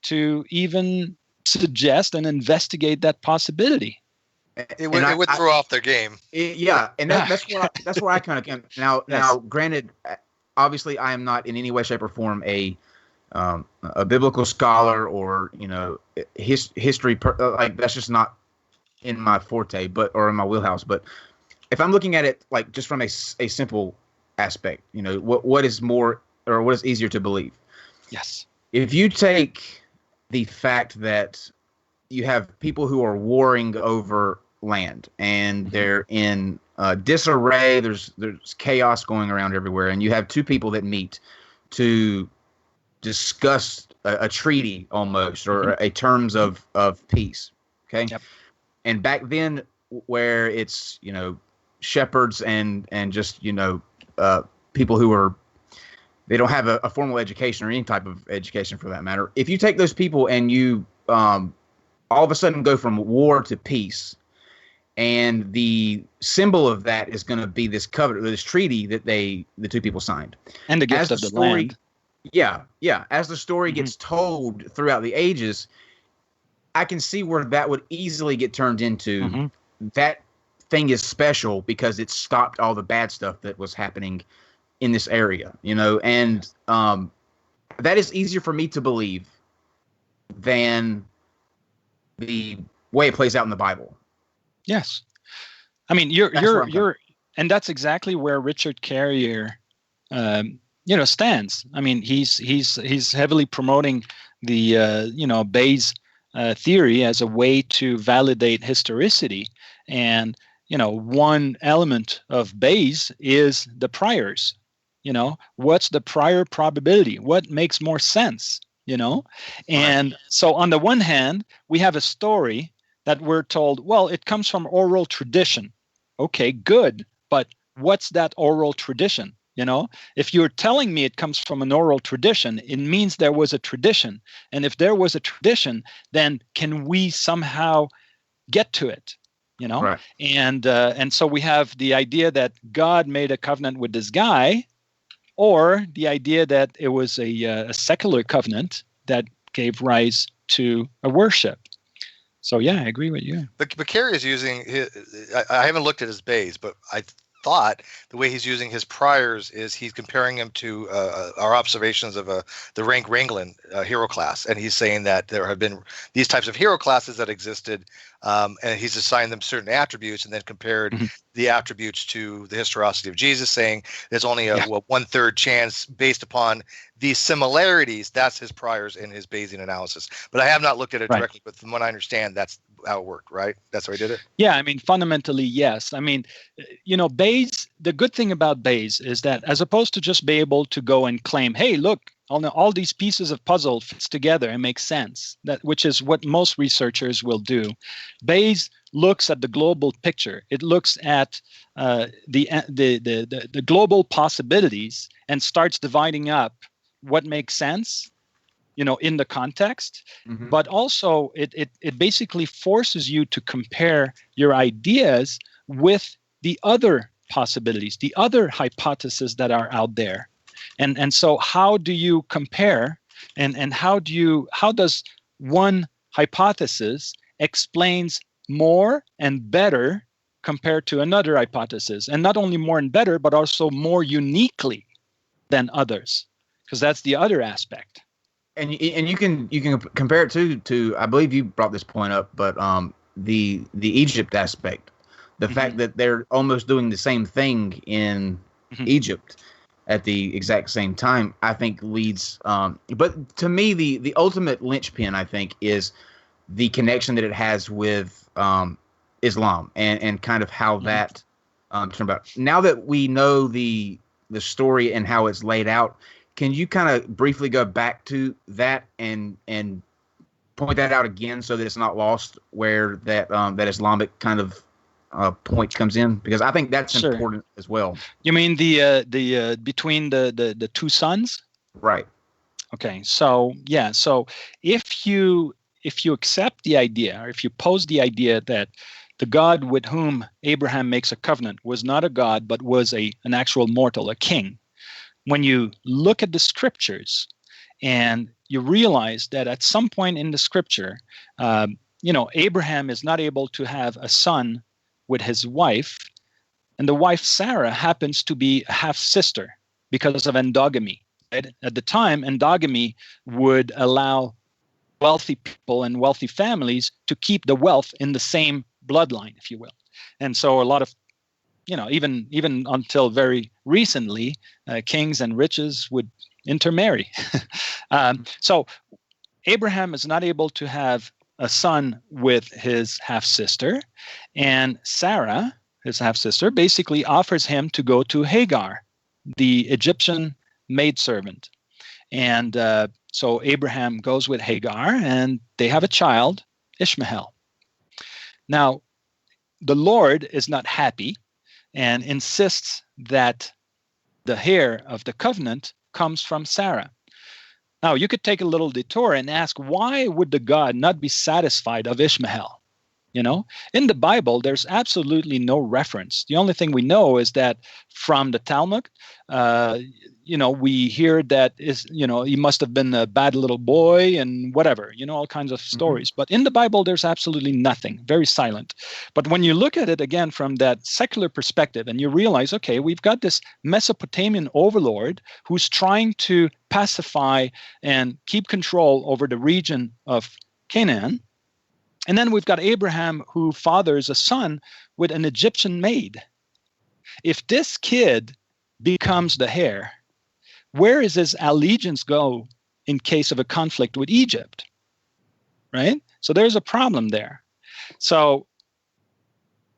to even suggest and investigate that possibility. It would throw off their game. And that's where I kind of can now. Yes. Now, granted, obviously, I am not in any way, shape, or form a biblical scholar or history. Like that's just not in my forte, or in my wheelhouse. But if I'm looking at it like just from a simple aspect, what is more or what is easier to believe? Yes. If you take the fact that you have people who are warring over land and they're in disarray, there's chaos going around everywhere, and you have two people that meet to discuss a treaty almost, or a terms of peace. Okay. Yep. And back then, where it's shepherds and just people who are, they don't have a formal education or any type of education for that matter. If you take those people and you all of a sudden go from war to peace, and the symbol of that is going to be this covenant, this treaty that the two people signed, and the gift of the land. Yeah. As the story gets told throughout the ages, I can see where that would easily get turned into that thing is special because it stopped all the bad stuff that was happening in this area, and that is easier for me to believe than the way it plays out in the Bible. Yes. I mean, you're and that's exactly where Richard Carrier, stands. I mean, he's heavily promoting the, Bayes theory as a way to validate historicity. And, one element of Bayes is the priors. What's the prior probability? What makes more sense? And so on the one hand, we have a story that we're told, well, it comes from oral tradition. Okay, good. But what's that oral tradition? If you're telling me it comes from an oral tradition, it means there was a tradition. And if there was a tradition, then can we somehow get to it? Right. And so we have the idea that God made a covenant with this guy, or the idea that it was a secular covenant that gave rise to a worship. So yeah, I agree with you. But Carey is using I haven't looked at his Bayes, but I thought the way he's using his priors is he's comparing him to our observations of the rank Wrangling hero class, and he's saying that there have been these types of hero classes that existed, and he's assigned them certain attributes, and then compared the attributes to the historicity of Jesus, saying there's only a 1/3 chance based upon these similarities. That's his priors and his Bayesian analysis. But I have not looked at it directly, but from what I understand, that's how it worked, right? That's how he did it? Yeah, I mean, fundamentally, yes. I mean, Bayes, the good thing about Bayes is that as opposed to just be able to go and claim, hey, look, all these pieces of puzzle fits together and makes sense, which is what most researchers will do. Bayes looks at the global picture. It looks at the global possibilities and starts dividing up what makes sense, in the context. Mm-hmm. But also it basically forces you to compare your ideas with the other possibilities, the other hypotheses that are out there. And so how do you compare and how does one hypothesis explains more and better compared to another hypothesis, and not only more and better, but also more uniquely than others, because that's the other aspect. And you can compare it to I believe you brought this point up, but the Egypt aspect, the fact that they're almost doing the same thing in Egypt at the exact same time, I think leads. But to me, the ultimate linchpin, I think, is the connection that it has with Islam and kind of how that turned about. Now that we know the story and how it's laid out, can you kind of briefly go back to that and point that out again so that it's not lost where that Islamic kind of point comes in? Because I think that's important as well. You mean the between the two sons? Right. Okay. So yeah. So if you accept the idea, or if you pose the idea that the God with whom Abraham makes a covenant was not a God, but was an actual mortal, a king. When you look at the scriptures and you realize that at some point in the scripture, Abraham is not able to have a son with his wife, and the wife Sarah happens to be a half sister because of endogamy. Right? At the time, endogamy would allow wealthy people and wealthy families to keep the wealth in the same bloodline, if you will. And so a lot of even until very recently, kings and riches would intermarry. So Abraham is not able to have a son with his half-sister, and Sarah, his half-sister, basically offers him to go to Hagar, the Egyptian maidservant. And so Abraham goes with Hagar, and they have a child, Ishmael. Now, the Lord is not happy and insists that the heir of the covenant comes from Sarah. Now, you could take a little detour and ask, why would the God not be satisfied of Ishmael? In the Bible, there's absolutely no reference. The only thing we know is that from the Talmud, we hear that he must have been a bad little boy and whatever, all kinds of stories. But in the Bible, there's absolutely nothing, very silent. But when you look at it again from that secular perspective and you realize, okay, we've got this Mesopotamian overlord who's trying to pacify and keep control over the region of Canaan. And then we've got Abraham who fathers a son with an Egyptian maid. If this kid becomes the heir, where is his allegiance go in case of a conflict with Egypt? Right? So there's a problem there. So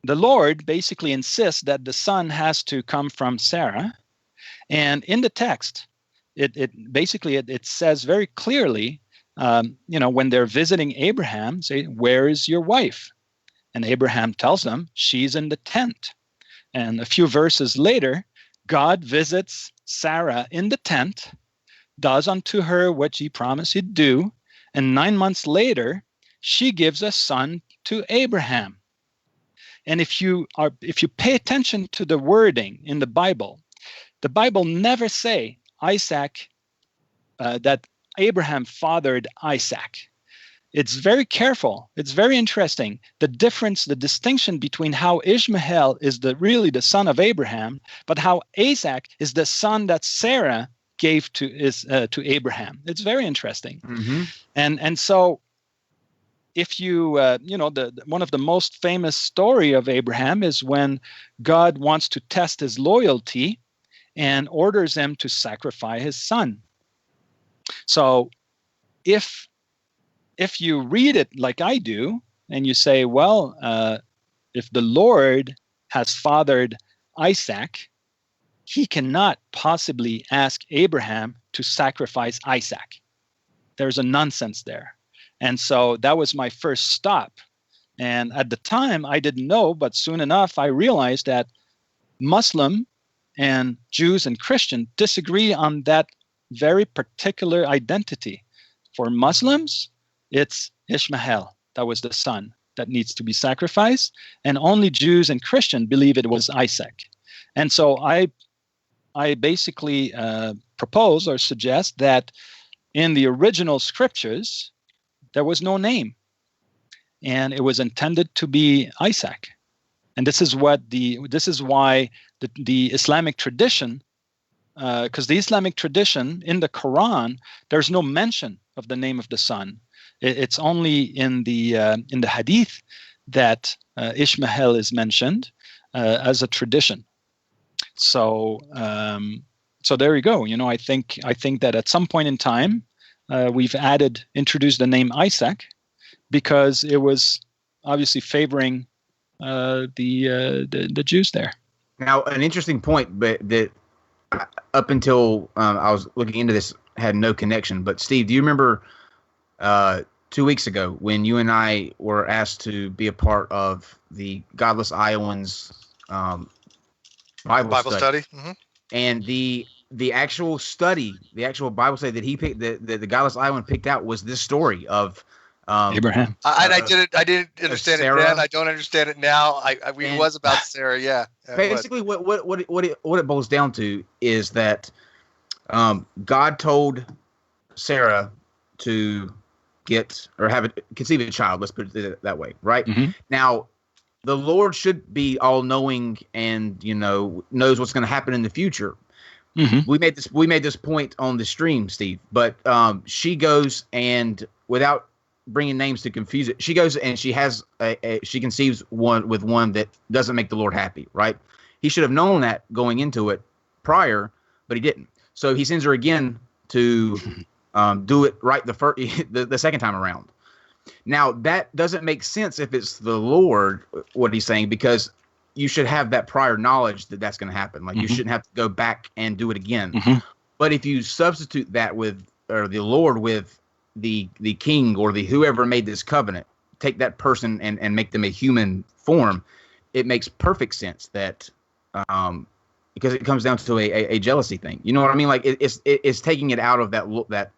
the Lord basically insists that the son has to come from Sarah. And in the text, it says very clearly, when they're visiting Abraham, say, where is your wife? And Abraham tells them, she's in the tent. And a few verses later, God visits Sarah in the tent, does unto her what he promised he'd do, and 9 months later, she gives a son to Abraham. And if you pay attention to the wording in the Bible never say Isaac, that Abraham fathered Isaac. It's very careful. It's very interesting. The distinction between how Ishmael is really the son of Abraham, but how Isaac is the son that Sarah gave to Abraham. It's very interesting. And so if you, one of the most famous story of Abraham is when God wants to test his loyalty and orders him to sacrifice his son. So if you read it like I do, and you say, well, if the Lord has fathered Isaac, he cannot possibly ask Abraham to sacrifice Isaac. There's a nonsense there. And so that was my first stop. And at the time, I didn't know, but soon enough, I realized that Muslim and Jews and Christian disagree on that very particular identity. For Muslims, it's Ishmael. That was the son that needs to be sacrificed. And only Jews and Christian believe it was Isaac. And so I basically propose or suggest that in the original scriptures, there was no name, and it was intended to be Isaac. And this is why the Islamic tradition, because the Islamic tradition in the Quran, there's no mention of the name of the son. It's only in the Hadith that Ishmael is mentioned as a tradition. So there you go. I think that at some point in time, we've introduced the name Isaac because it was obviously favoring the Jews there. Now, an interesting point, but that up until I was looking into this had no connection. But Steve, do you remember 2 weeks ago when you and I were asked to be a part of the Godless Iowans Bible study? Mm-hmm. And the actual study, the actual Bible study that he picked, the Godless Iowan picked out was this story of Abraham. I didn't understand it then. I don't understand it now. It was about Sarah. Yeah. Basically, what it boils down to is that God told Sarah to conceive a child. Let's put it that way, right? Mm-hmm. Now, the Lord should be all knowing and knows what's going to happen in the future. Mm-hmm. We made this point on the stream, Steve. But she goes and without bringing names to confuse it, she goes and she has she conceives one that doesn't make the Lord happy. Right? He should have known that going into it prior, but he didn't. So he sends her again to do it right the second time around. Now that doesn't make sense if it's the Lord. What he's saying, because you should have that prior knowledge that that's going to happen. Like, mm-hmm. You shouldn't have to go back and do it again. Mm-hmm. But if you substitute that the Lord with the king or the whoever made this covenant, take that person and make them a human form, it makes perfect sense that because it comes down to a jealousy thing. You know what I mean? Like it's taking it out of that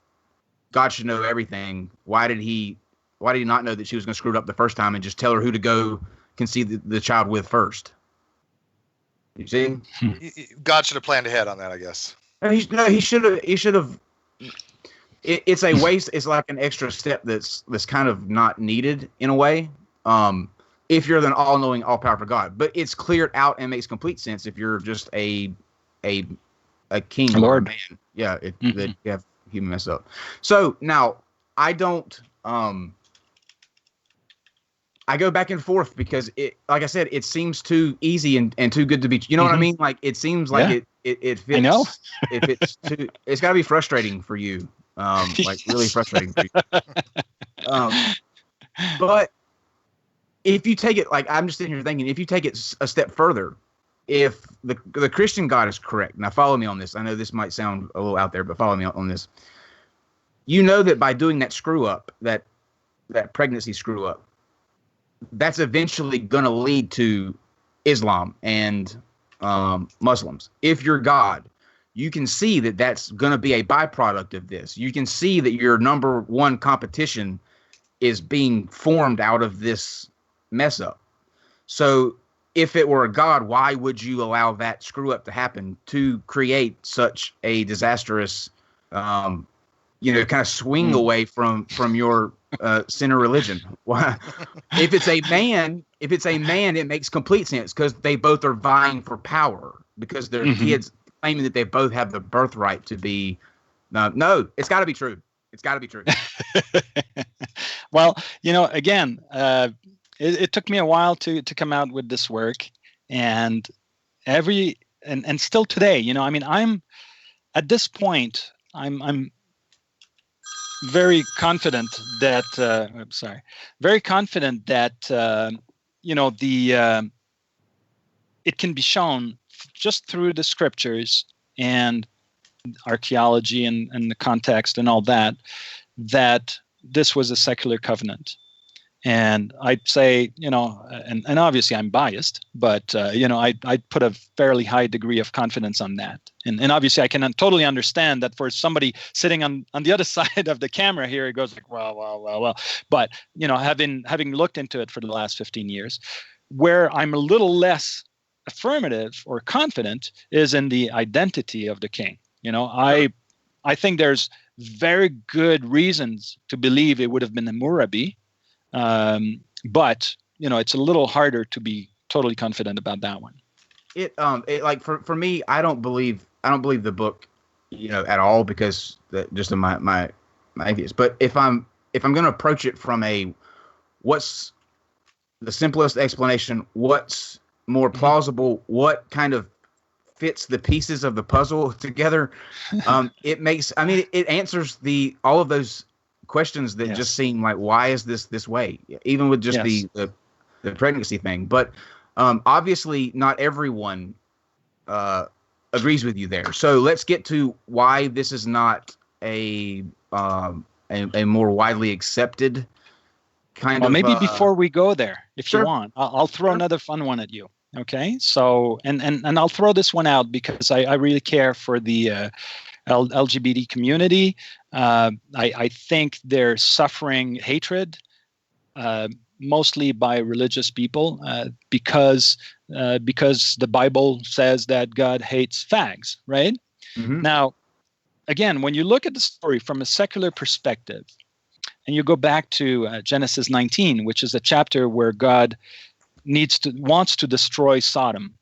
God should know everything. Why did he not know that she was going to screw it up the first time and just tell her who to go conceive the child with first? You see, God should have planned ahead on that, I guess. He should have. It's a waste. It's like an extra step that's kind of not needed in a way. If you're the all-knowing, all-powerful God, but it's cleared out and makes complete sense if you're just a king or a man. Yeah, that you have human mess up. So now I don't. I go back and forth because like I said, it seems too easy and too good to be. You know what I mean? Like it seems like it fits. I know. If it's got to be frustrating for you. Like really frustrating for you. But if you take it, like I'm just sitting here thinking, if you take it a step further, if the Christian God is correct, now follow me on this. I know this might sound a little out there, but follow me on this. You know that by doing that screw up, that pregnancy screw up, that's eventually going to lead to Islam and Muslims. If you're God, you can see that that's going to be a byproduct of this. You can see that your number one competition is being formed out of this mess up. So if it were a God, why would you allow that screw up to happen to create such a disastrous, kind of swing away from your sinner religion? Why? If it's a man, it makes complete sense because they both are vying for power because their kids claiming that they both have the birthright to be. No, it's got to be true. It's got to be true. Well, again, it took me a while to come out with this work, and and still today, I'm at this point, I'm very confident that very confident that it can be shown just through the scriptures and archaeology and the context and all that this was a secular covenant. And I'd say, and obviously I'm biased, but, I'd put a fairly high degree of confidence on that. And obviously I can totally understand that for somebody sitting on the other side of the camera here, it goes like, well. But, having looked into it for the last 15 years, where I'm a little less affirmative or confident is in the identity of the king. I think there's very good reasons to believe it would have been Hammurabi. But it's a little harder to be totally confident about that one. It like for me, I don't believe the book, at all, because just in my atheist. But if I'm going to approach it from what's the simplest explanation, what's more plausible, what kind of fits the pieces of the puzzle together, it answers all of those questions that just seem like, why is this way, even with just the pregnancy thing. But obviously not everyone agrees with you there, so let's get to why this is not a more widely accepted kind of maybe before we go there, if you sure. want, I'll throw another fun one at you. Okay, so and I'll throw this one out because I really care for the LGBT community. I think they're suffering hatred, mostly by religious people, because the Bible says that God hates fags, right? Mm-hmm. Now, again, when you look at the story from a secular perspective, and you go back to Genesis 19, which is a chapter where God wants to destroy Sodom,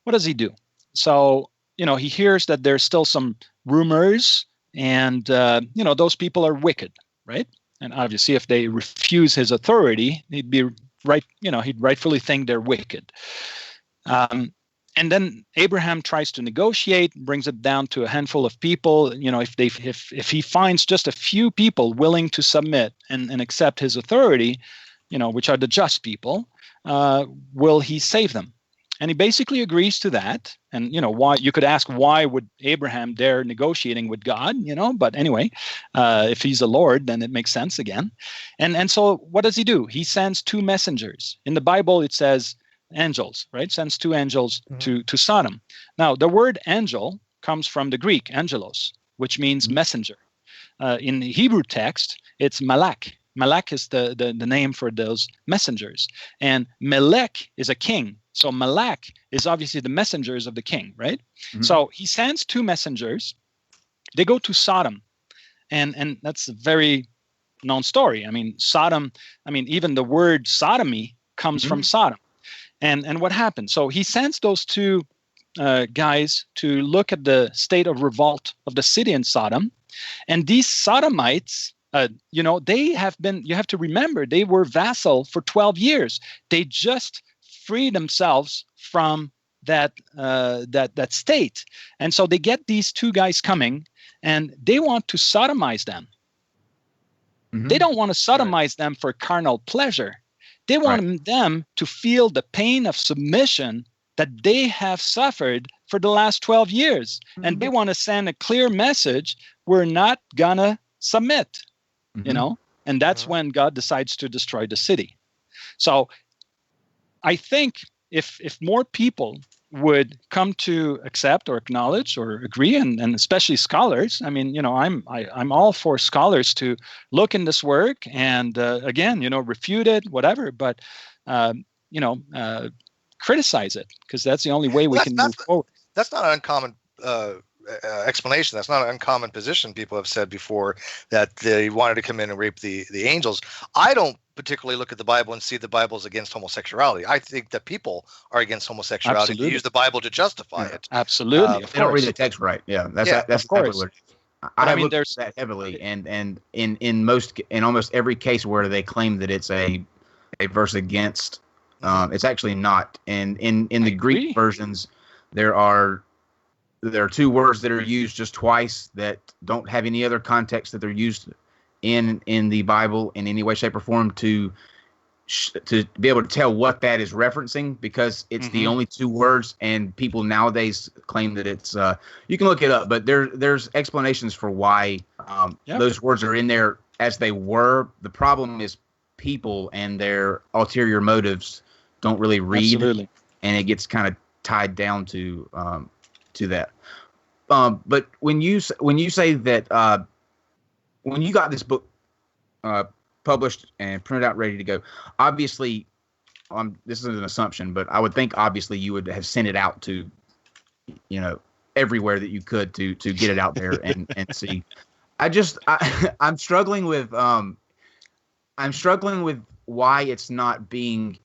what does he do? So, he hears that there's still some rumors, and those people are wicked, right? And obviously if they refuse his authority, he'd be right, he'd rightfully think they're wicked. And then Abraham tries to negotiate, brings it down to a handful of people. If he finds just a few people willing to submit and accept his authority, which are the just people, will he save them? And he basically agrees to that. And, why, you could ask, why would Abraham dare negotiating with God, but anyway, if he's the Lord, then it makes sense again. And so what does he do? He sends two messengers. In the Bible, it says angels, right? Sends two angels to Sodom. Now, the word angel comes from the Greek, angelos, which means messenger. In the Hebrew text, it's malak. Malak is the name for those messengers. And Melech is a king. So Malak is obviously the messengers of the king, right? Mm-hmm. So he sends two messengers. They go to Sodom. And that's a very known story. Sodom, even the word sodomy comes from Sodom. And what happened? So he sends those two guys to look at the state of revolt of the city in Sodom. And these Sodomites, they have been, you have to remember, they were vassal for 12 years. They just freed themselves from that state. And so they get these two guys coming, and they want to sodomize them. Mm-hmm. They don't want to sodomize them for carnal pleasure. They want them to feel the pain of submission that they have suffered for the last 12 years. Mm-hmm. And they want to send a clear message, we're not gonna submit, and that's when God decides to destroy the city. So I think if more people would come to accept or acknowledge or agree, and especially scholars, I'm all for scholars to look in this work and again, refute it, whatever, but criticize it, because that's the only way we can move forward. That's not an uncommon explanation. That's not an uncommon position. People have said before that they wanted to come in and rape the angels. I don't particularly look at the Bible and see the Bible's against homosexuality. I think that people are against homosexuality. Absolutely. They use the Bible to justify it. Absolutely. They don't read the text right. Yeah, that's of course. I looked at that heavily, and in almost every case where they claim that it's a verse against, it's actually not. And in the Greek versions, there are two words that are used just twice that don't have any other context that they're used in the Bible in any way, shape, or form to be able to tell what that is referencing, because it's the only two words, and people nowadays claim that it's you can look it up, but there's explanations for why those words are in there as they were. The problem is people and their ulterior motives don't really read. Absolutely. And it gets kind of tied down to that. But when you say that when you got this book published and printed out, ready to go, obviously, this is an assumption, but I would think obviously you would have sent it out to, everywhere that you could to get it out there and see. I'm struggling with why it's not being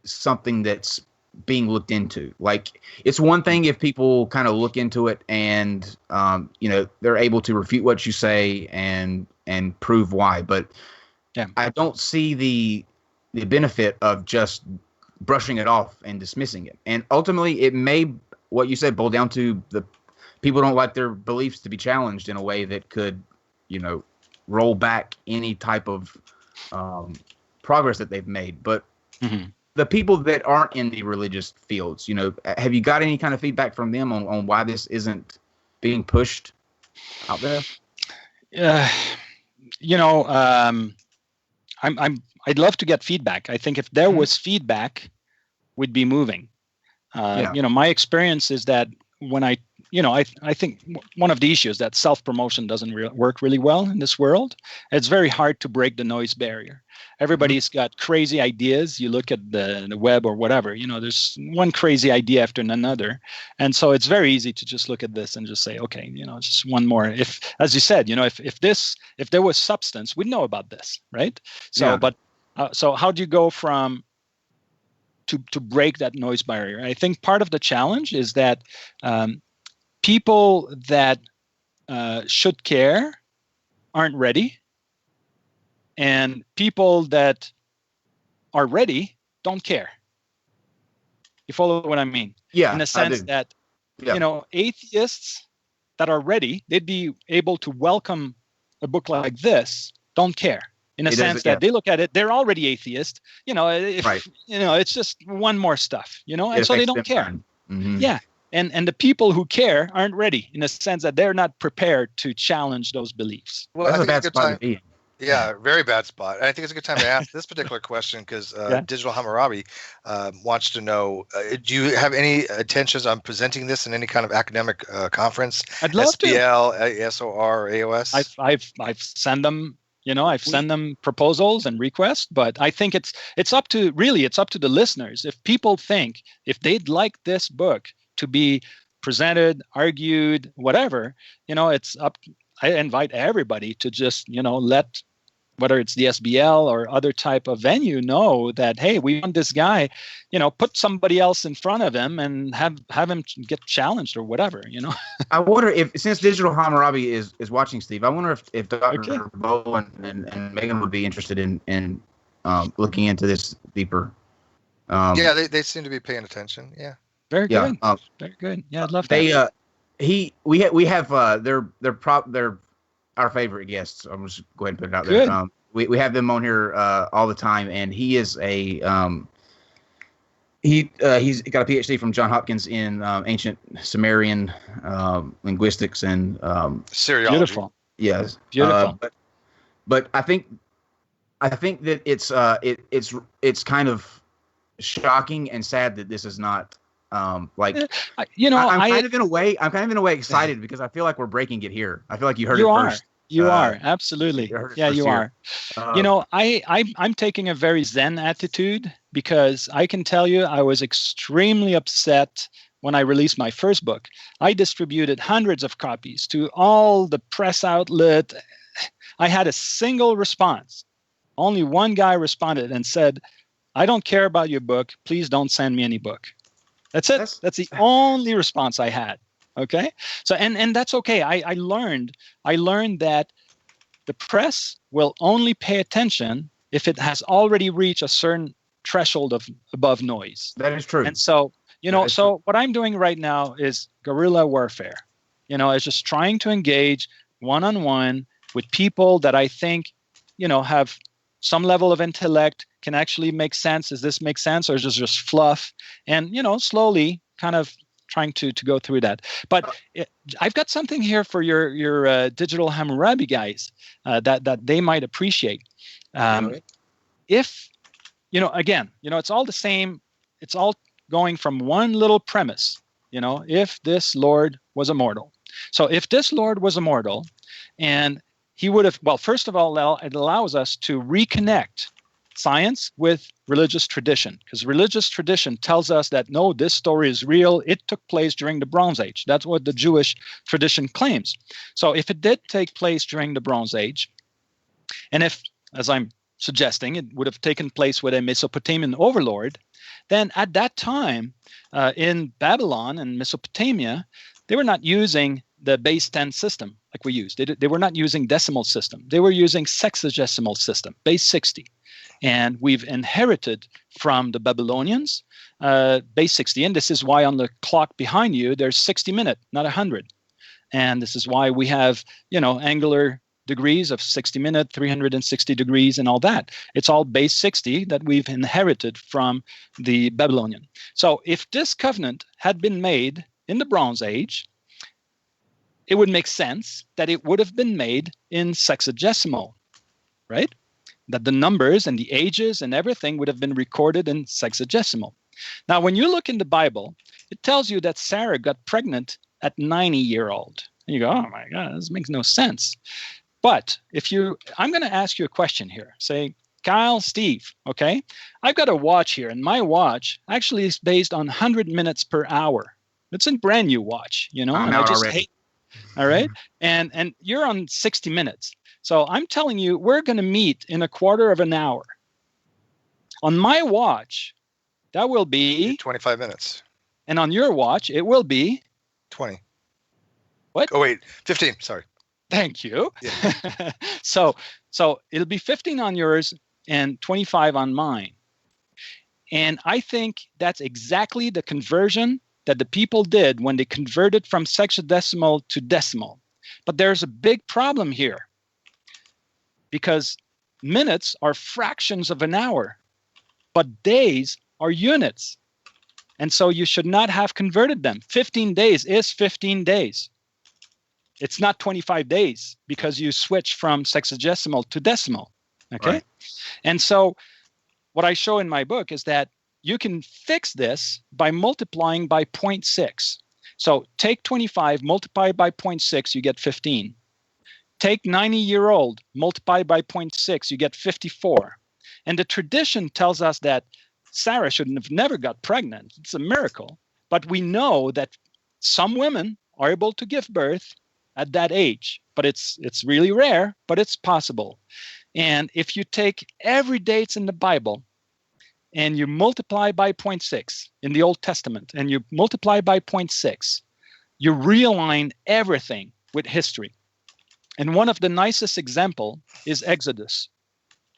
something that's being looked into. Like, it's one thing if people kind of look into it and they're able to refute what you say and prove why, but I don't see the benefit of just brushing it off and dismissing it. And ultimately, it may, what you said, boil down to the people don't like their beliefs to be challenged in a way that could, roll back any type of progress that they've made. But the people that aren't in the religious fields, have you got any kind of feedback from them on why this isn't being pushed out there? I'd love to get feedback. I think if there was feedback, we'd be moving. My experience is that when I think one of the issues that self-promotion doesn't work really well in this world. It's very hard to break the noise barrier. Everybody's got crazy ideas. You look at the web or whatever, there's one crazy idea after another. And so it's very easy to just look at this and just say, okay, just one more. If, as you said, if there was substance, we'd know about this, right? So, so how do you go from to break that noise barrier? I think part of the challenge is that people that should care aren't ready, and people that are ready don't care. You follow what I mean? Yeah. In the sense that, atheists that are ready, they'd be able to welcome a book like this, don't care. In a sense that they look at it, they're already atheist. It's just one more stuff, and so they don't care. Yeah. And the people who care aren't ready, in a sense that they're not prepared to challenge those beliefs. Well, that's a bad spot to be in. Yeah, very bad spot. And I think it's a good time to ask this particular question because Digital Hammurabi wants to know, do you have any intentions on presenting this in any kind of academic conference? I'd love to. SBL, SOR, AOS? I've sent them, I've sent them proposals and requests, but I think it's up to the listeners. If people think, if they'd like this book to be presented, argued, whatever, it's up. I invite everybody to just, let, whether it's the SBL or other type of venue, know that, hey, we want this guy, put somebody else in front of him and have him get challenged or whatever, I wonder if, since Digital Hammurabi is watching, Steve, I wonder if Dr. Bowen and Megan would be interested in looking into this deeper. They seem to be paying attention. Yeah. Very good. Very good. Yeah, I'd love that. We have they're our favorite guests. I'm just go ahead and put it out there. We have them on here all the time, and he is he's got a PhD from Johns Hopkins in ancient Sumerian linguistics and Syriology. Beautiful. Yes, beautiful. But I think that it's kind of shocking and sad that this is not. I'm kind of in a way excited because I feel like we're breaking it here. I feel like you heard it first. You are absolutely. You are. I'm taking a very Zen attitude because I can tell you I was extremely upset when I released my first book. I distributed hundreds of copies to all the press outlet. I had a single response. Only one guy responded and said, "I don't care about your book. Please don't send me any book." That's it. That's the only response I had. Okay, so and that's okay. I learned that the press will only pay attention if it has already reached a certain threshold of above noise. That is true. And so, That is true. so what I'm doing right now is guerrilla warfare. It's just trying to engage one-on-one with people that I think, have some level of intellect, can actually make sense. Does this make sense, or is this just fluff? And, slowly kind of trying to go through that. But I've got something here for your digital Hammurabi guys that they might appreciate. If, again, it's all the same. It's all going from one little premise, if this Lord was immortal. So if this Lord was immortal, and he would have, well, first of all, it allows us to reconnect science with religious tradition, because religious tradition tells us that, no, this story is real. It took place during the Bronze Age. That's what the Jewish tradition claims. So if it did take place during the Bronze Age, and if, as I'm suggesting, it would have taken place with a Mesopotamian overlord, then at that time in Babylon and Mesopotamia, they were not using the base 10 system like we use. They were not using decimal system. They were using sexagesimal system, base 60. And we've inherited from the Babylonians base 60. And this is why on the clock behind you, there's 60 minutes, not 100. And this is why we have, angular degrees of 60 minutes, 360 degrees, and all that. It's all base 60 that we've inherited from the Babylonian. So if this covenant had been made in the Bronze Age, it would make sense that it would have been made in sexagesimal, right? That the numbers and the ages and everything would have been recorded in sexagesimal. Now, when you look in the Bible, it tells you that Sarah got pregnant at 90-year-old. And you go, oh my God, this makes no sense. But I'm going to ask you a question here. Say, Kyle, Steve, okay? I've got a watch here, and my watch actually is based on 100 minutes per hour. It's a brand new watch, I'm and out I just already. hate. All right, and you're on 60 minutes. So I'm telling you, we're going to meet in a quarter of an hour. On my watch, that will be 25 minutes. And on your watch, it will be 20. What? Oh wait, 15. Sorry. Thank you. Yeah. So it'll be 15 on yours and 25 on mine. And I think that's exactly the conversion that the people did when they converted from sexagesimal to decimal. But there's a big problem here, because minutes are fractions of an hour, but days are units. And so you should not have converted them. 15 days is 15 days. It's not 25 days because you switch from sexagesimal to decimal. Okay. Right. And so what I show in my book is that you can fix this by multiplying by 0.6. So take 25, multiply by 0.6, you get 15. Take 90-year-old, multiply by 0.6, you get 54. And the tradition tells us that Sarah should have never got pregnant. It's a miracle. But we know that some women are able to give birth at that age. But it's really rare, but it's possible. And if you take every dates in the Bible and you multiply by 0.6 in the Old Testament, and you multiply by 0.6, you realign everything with history. And one of the nicest example is Exodus,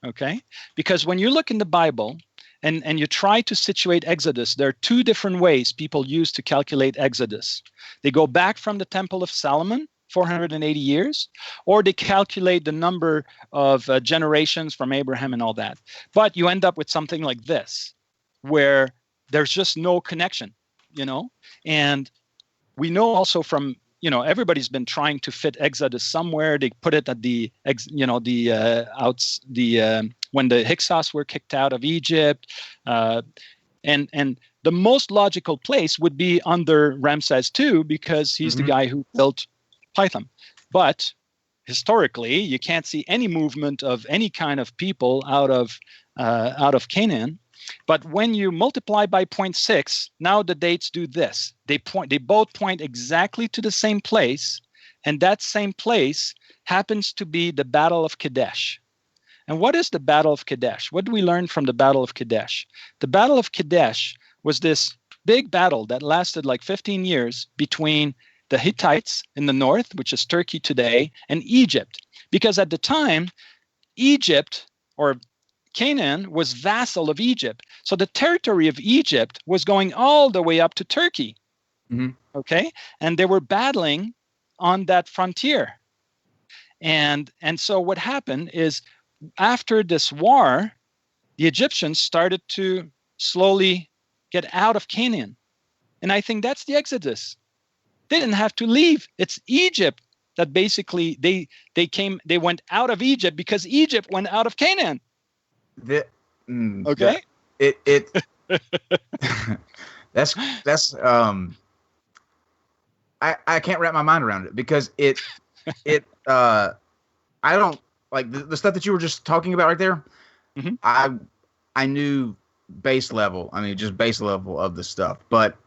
okay? Because when you look in the Bible and you try to situate Exodus, there are two different ways people use to calculate Exodus. They go back from the Temple of Solomon, 480 years, or they calculate the number of generations from Abraham and all that. But you end up with something like this, where there's just no connection, And we know also from, everybody's been trying to fit Exodus somewhere. They put it at when the Hyksos were kicked out of Egypt, and the most logical place would be under Ramses II, because he's the guy who built Pithom. But historically, you can't see any movement of any kind of people out of Canaan. But when you multiply by 0.6, now the dates do this. They both point exactly to the same place, and that same place happens to be the Battle of Kadesh. And what is the Battle of Kadesh? What do we learn from the Battle of Kadesh? The Battle of Kadesh was this big battle that lasted like 15 years between the Hittites in the north, which is Turkey today, and Egypt. Because at the time, Egypt or Canaan was vassal of Egypt. So the territory of Egypt was going all the way up to Turkey. Mm-hmm. Okay? And they were battling on that frontier. And so what happened is after this war, the Egyptians started to slowly get out of Canaan. And I think that's the Exodus. They didn't have to leave. It's Egypt that basically they went out of Egypt because Egypt went out of Canaan. Okay. That's I can't wrap my mind around it because I don't like the stuff that you were just talking about right there. Mm-hmm. I knew base level. I mean, just base level of the stuff. But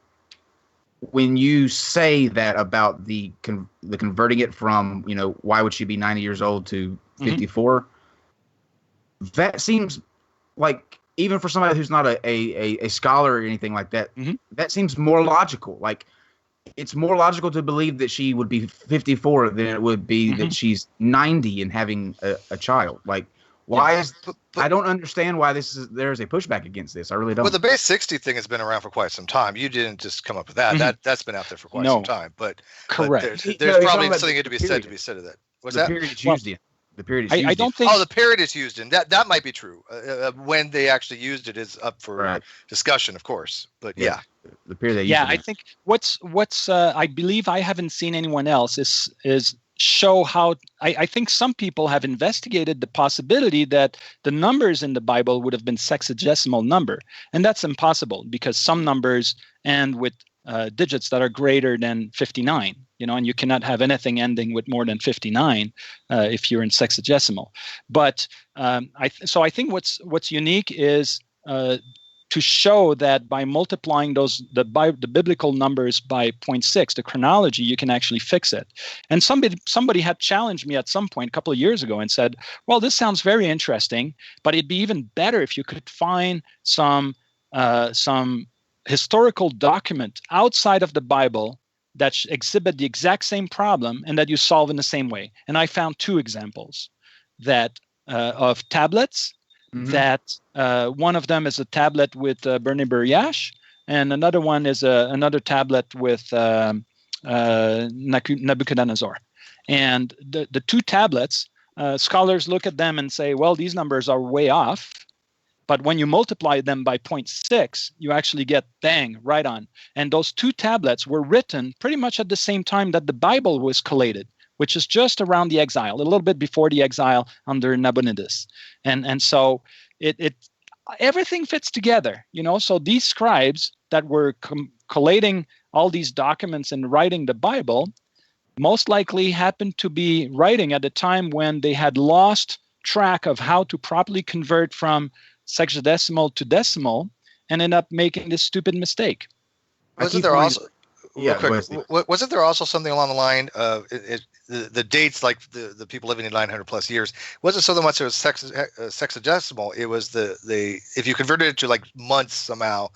when you say that about the converting it from, why would she be 90 years old to 54? Mm-hmm. That seems like, even for somebody who's not a scholar or anything like that, mm-hmm. that seems more logical. Like, it's more logical to believe that she would be 54 than it would be mm-hmm. that she's 90 and having a child. Like, why is I don't understand why there's a pushback against this. I really don't. Well, the base 60 thing has been around for quite some time. You didn't just come up with that. Mm-hmm. That's been out there for quite some time. But correct. But there's probably something to be said of that. What's that? Period it's used in. The period it's used I don't think. Oh, the period it's used in. That might be true. When they actually used it is up for discussion, of course. But yeah. The period they used it I think what's I believe I haven't seen anyone else is show how I think some people have investigated the possibility that the numbers in the Bible would have been sexagesimal number, and that's impossible because some numbers end with digits that are greater than 59, and you cannot have anything ending with more than 59 if you're in sexagesimal. But I think what's unique is to show that by multiplying the biblical numbers by 0.6, the chronology, you can actually fix it. And somebody had challenged me at some point a couple of years ago and said, well, this sounds very interesting, but it'd be even better if you could find some historical document outside of the Bible that exhibit the exact same problem and that you solve in the same way. And I found two examples of tablets. Mm-hmm. That one of them is a tablet with Bernard Buriash, and another one is another tablet with Nebuchadnezzar. And the two tablets, scholars look at them and say, well, these numbers are way off. But when you multiply them by 0.6, you actually get bang, right on. And those two tablets were written pretty much at the same time that the Bible was collated, which is just around the exile, a little bit before the exile under Nabonidus. And so it everything fits together, So these scribes that were collating all these documents and writing the Bible most likely happened to be writing at a time when they had lost track of how to properly convert from sexagesimal to decimal and end up making this stupid mistake. Wasn't there also... Yeah, wasn't there also something along the line of the dates, like the people living in 900 plus years? It wasn't so much it was sexagesimal. It was the if you converted it to like months somehow,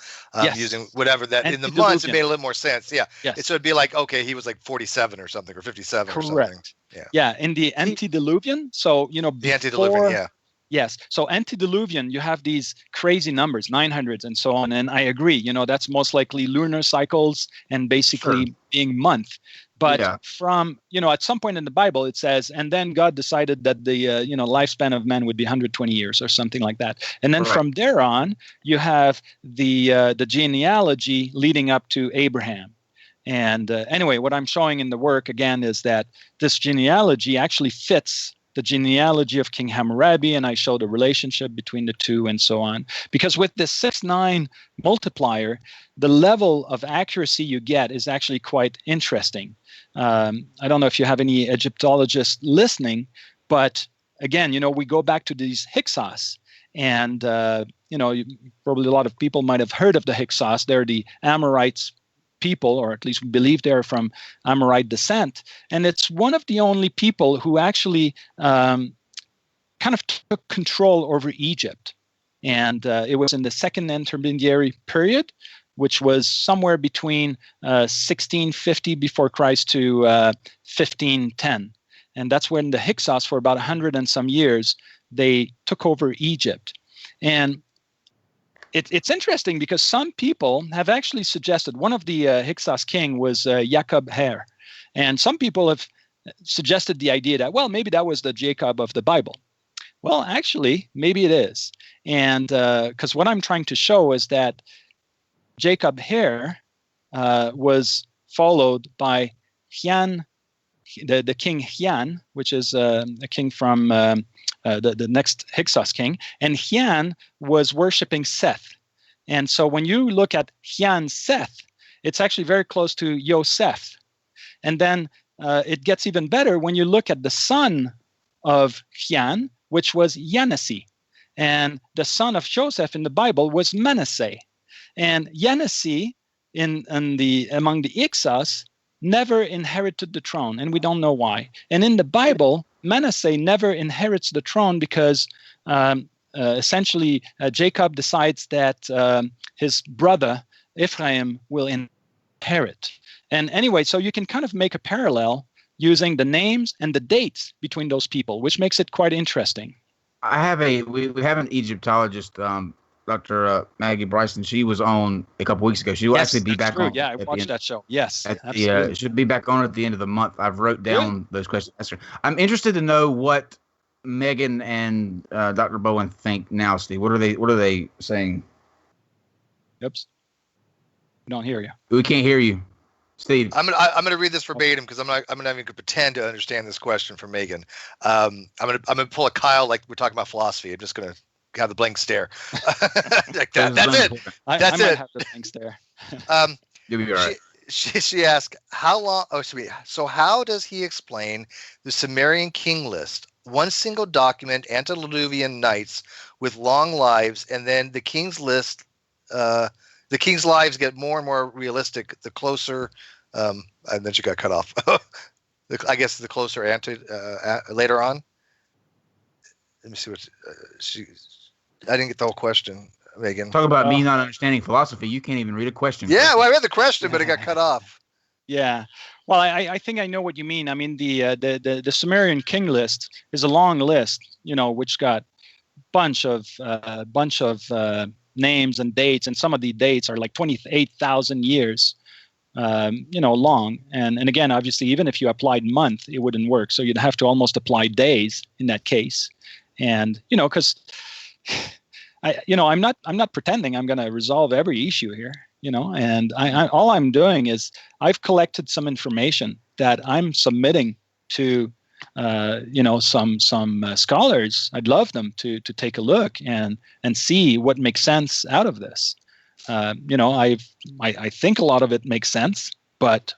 using whatever that in the months, it made a little more sense. Yeah. Yes. So it'd be like, okay, he was like 47 or something, or 57 or something. Correct. Yeah. In the antediluvian, so the antediluvian, yeah. Yes. So antediluvian, you have these crazy numbers, 900s and so on. And I agree, that's most likely lunar cycles and basically being month. But from, at some point in the Bible, it says, and then God decided that the, lifespan of man would be 120 years or something like that. And then from there on, you have the genealogy leading up to Abraham. And anyway, what I'm showing in the work, again, is that this genealogy actually fits the genealogy of King Hammurabi, and I show the relationship between the two and so on. Because with this 6-9 multiplier, the level of accuracy you get is actually quite interesting. I don't know if you have any Egyptologists listening, but again, we go back to these Hyksos, and probably a lot of people might have heard of the Hyksos. They're the Amorites people, or at least believe they're from Amorite descent. And it's one of the only people who actually kind of took control over Egypt. And it was in the second intermediary period which was somewhere between 1650 before Christ to 1510. And that's when the Hyksos, for about 100 and some years, they took over Egypt. And it's interesting because some people have actually suggested, one of the Hyksos king was Jacob Her. And some people have suggested the idea that, well, maybe that was the Jacob of the Bible. Well, actually, maybe it is. And because what I'm trying to show is that Jacob Her was followed by Hian, the king Hian, which is a king from the next Hyksos king. And Hian was worshiping Seth. And so when you look at Hian Seth, it's actually very close to Yosef. And then it gets even better when you look at the son of Hian, which was Yanesi. And the son of Joseph in the Bible was Manasseh. And Yanesi among the Hyksos never inherited the throne, and we don't know why. And in the Bible, Manasseh never inherits the throne because essentially Jacob decides that his brother Ephraim will inherit. And anyway, so you can kind of make a parallel using the names and the dates between those people, which makes it quite interesting. I have we have an Egyptologist, Dr. Maggie Bryson. She was on a couple weeks ago. She will actually be back on. Yeah, I watched that show. Yes, absolutely. Should be back on at the end of the month. I've wrote down those questions. I'm interested to know what Megan and Dr. Bowen think now, Steve. What are they saying? Oops, we don't hear you. We can't hear you, Steve. I'm gonna read this verbatim because I'm not even gonna pretend to understand this question from Megan. I'm gonna pull a Kyle like we're talking about philosophy. I'm just gonna have the blank stare. Like that's it. I might have the blank stare. You'll be all right. She asked, how long? Oh, sweet. So how does he explain the Sumerian king list? One single document, antediluvian nights with long lives, and then the king's list. The king's lives get more and more realistic the closer. And then she got cut off. I guess the closer later on. Let me see what I didn't get the whole question, Megan. Talk about me not understanding philosophy. You can't even read a question. Yeah, well, I read the question, but it got cut off. Yeah. Well, I think I know what you mean. I mean, the Sumerian king list is a long list, which got bunch of names and dates, and some of the dates are like 28,000 years, long. And again, obviously, even if you applied month, it wouldn't work. So you'd have to almost apply days in that case. And because I'm not pretending I'm going to resolve every issue here, and I all I'm doing is I've collected some information that I'm submitting to some scholars. I'd love them to take a look and see what makes sense out of this. I think a lot of it makes sense, but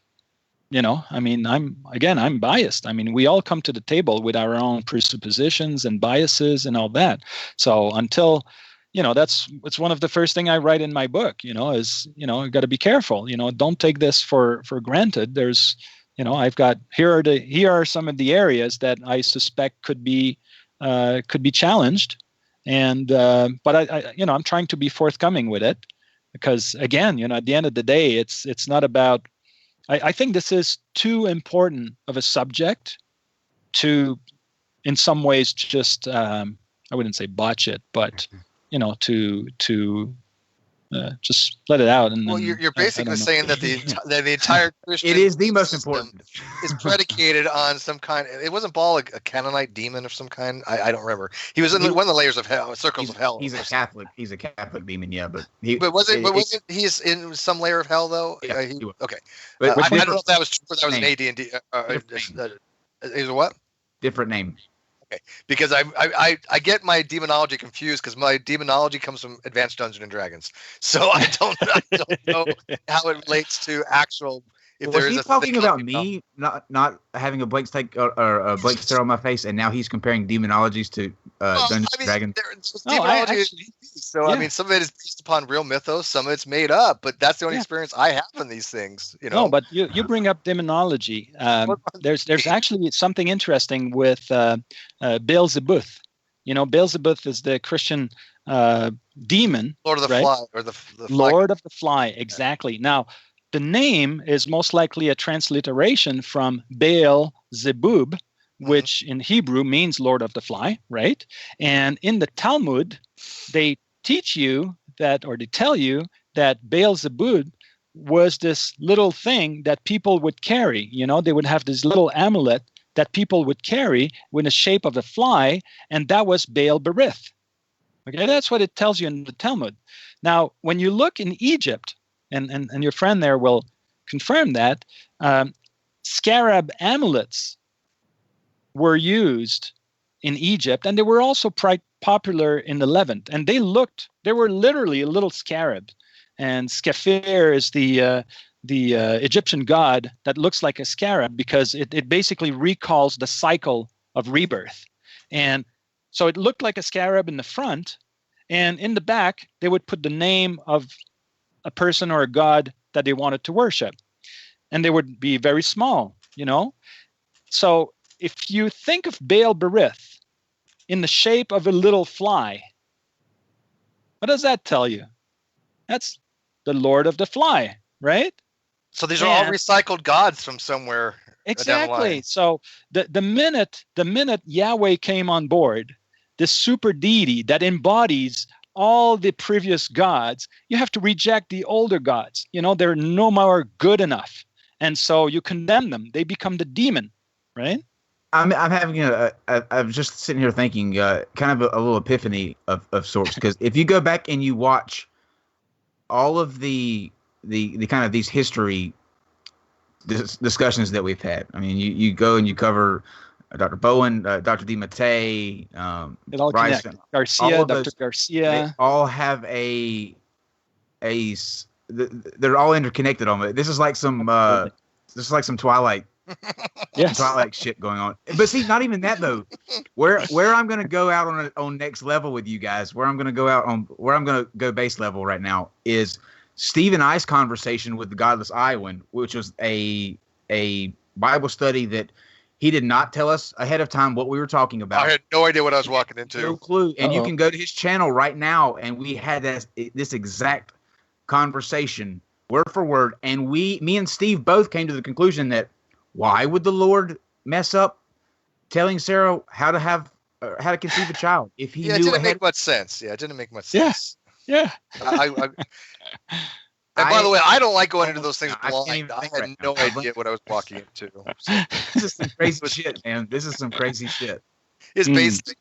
I'm biased. I mean, we all come to the table with our own presuppositions and biases and all that. So until, it's one of the first thing I write in my book, is, got to be careful, don't take this for granted. There's, I've got, here are some of the areas that I suspect could be challenged. And, but I'm trying to be forthcoming with it because again, at the end of the day, it's not about, I think this is too important of a subject to, in some ways, just I wouldn't say botch it, but to just let it out. And well, you're basically saying that the entire Christian it is the most important is predicated on some kind. It wasn't Baal a Canaanite demon of some kind. I don't remember. He was in one of the layers of hell, circles of hell. He's a Catholic. He's a Catholic demon, yeah. But wasn't he's in some layer of hell though? Yeah, okay. But I don't know if that was true. Or that was an AD&D. Is it what? Different name. Okay, because I get my demonology confused because my demonology comes from Advanced Dungeons and Dragons, so I don't know how it relates to actual. If Was he talking about me not having a blank stare or a blank stare on my face, and now he's comparing demonologies to Dungeons and Dragons? I mean, some of it is based upon real mythos, some of it's made up, but that's the only experience I have in these things. No, but you bring up demonology. There's actually something interesting with Beelzebub. Beelzebub is the Christian demon, Lord of the right? Fly, or the fly. Lord of the Fly, exactly. Now, the name is most likely a transliteration from Baal Zebub, which in Hebrew means Lord of the Fly, right? And in the Talmud, they teach you that, or they tell you that Baal Zebub was this little thing that people would carry. They would have this little amulet that people would carry in the shape of a fly, and that was Baal Berith. Okay, that's what it tells you in the Talmud. Now, when you look in Egypt, and your friend there will confirm that, scarab amulets were used in Egypt, and they were also popular in the Levant. And they were literally a little scarab. And Scapher is the Egyptian god that looks like a scarab because it basically recalls the cycle of rebirth. And so it looked like a scarab in the front, and in the back, they would put the name of a person or a god that they wanted to worship. And they would be very small, So if you think of Baal Berith in the shape of a little fly, what does that tell you? That's the Lord of the Fly, right? So these are all recycled gods from somewhere. Exactly. So the minute Yahweh came on board, this super deity that embodies all the previous gods, you have to reject the older gods. They're no more good enough. And so you condemn them. They become the demon, right? I'm having I'm just sitting here thinking kind of a little epiphany of sorts, because if you go back and you watch all of the kind of these history discussions that we've had, I mean, you go and you cover Dr. Bowen, Dr. DeMattei, Bryson, Garcia, Dr. Garcia. They all have they're all interconnected on it. This is like some Twilight. Yes. Twilight shit going on. But see, not even that though. Where I'm going to go out on next level with you guys, where I'm going to go base level right now is Steve and I's conversation with the Godless Iowan, which was a Bible study that he did not tell us ahead of time what we were talking about. I had no idea what I was walking into. No clue. And you can go to his channel right now, and we had this exact conversation word for word. And me and Steve both came to the conclusion that why would the Lord mess up telling Sarah how to conceive a child if he knew it didn't make much sense. Yeah, it didn't make much sense. Yeah. And by the way, I don't like going into those things blind. I had no idea what I was walking into. So. This is some crazy shit, man. This is some crazy shit. It's basic.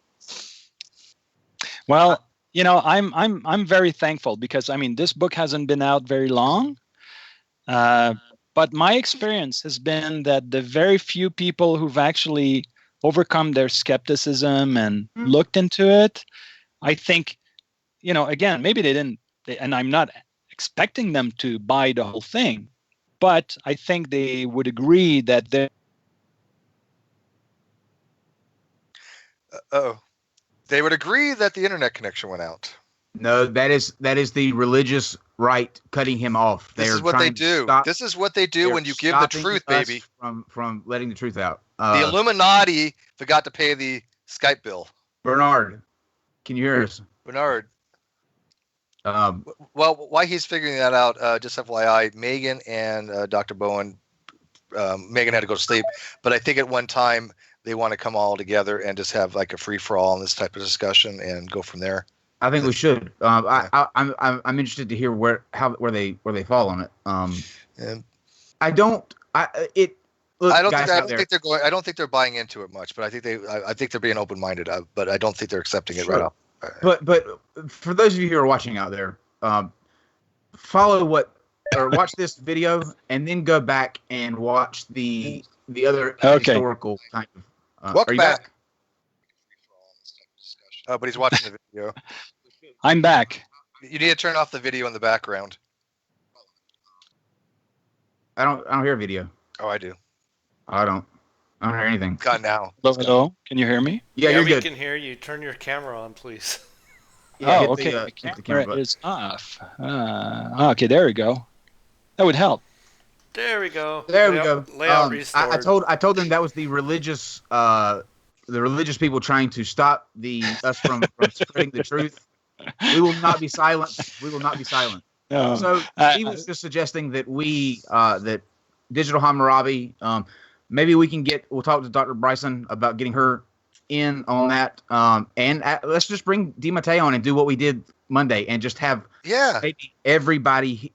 Well, I'm very thankful because this book hasn't been out very long, but my experience has been that the very few people who've actually overcome their skepticism and looked into it, I think, again, maybe they didn't, and I'm not expecting them to buy the whole thing, but I think they would agree that they would agree that the internet connection went out. No, that is the religious right cutting him off. This is what they do. This is what they do when you give the truth, baby. From letting the truth out. The Illuminati forgot to pay the Skype bill. Bernard, can you hear us? Bernard. Well, while he's figuring that out, just FYI, Megan and Dr. Bowen, Megan had to go to sleep, but I think at one time they want to come all together and just have like a free for all on this type of discussion and go from there. I think we should. I'm interested to hear where they fall on it. I don't think they're buying into it much, but I think they're being open minded. But I don't think they're accepting it right off. But for those of you who are watching out there, watch this video and then go back and watch the other historical kind of. Welcome back. But he's watching the video. I'm back. You need to turn off the video in the background. I don't hear video. Oh, I do. I don't hear anything. Got now. Hello? Can you hear me? Yeah, you're good. We can hear you. Turn your camera on, please. Yeah, okay. The camera is off. Okay, there we go. That would help. There we go. There we go. Layout restored. I told them that was the religious the religious people trying to stop us from spreading the truth, we will not be silent. We will not be silent. No. So he was just suggesting that that Digital Hammurabi, maybe we'll talk to Dr. Bryson about getting her in on that. And let's just bring DiMatteo on and do what we did Monday and just have maybe everybody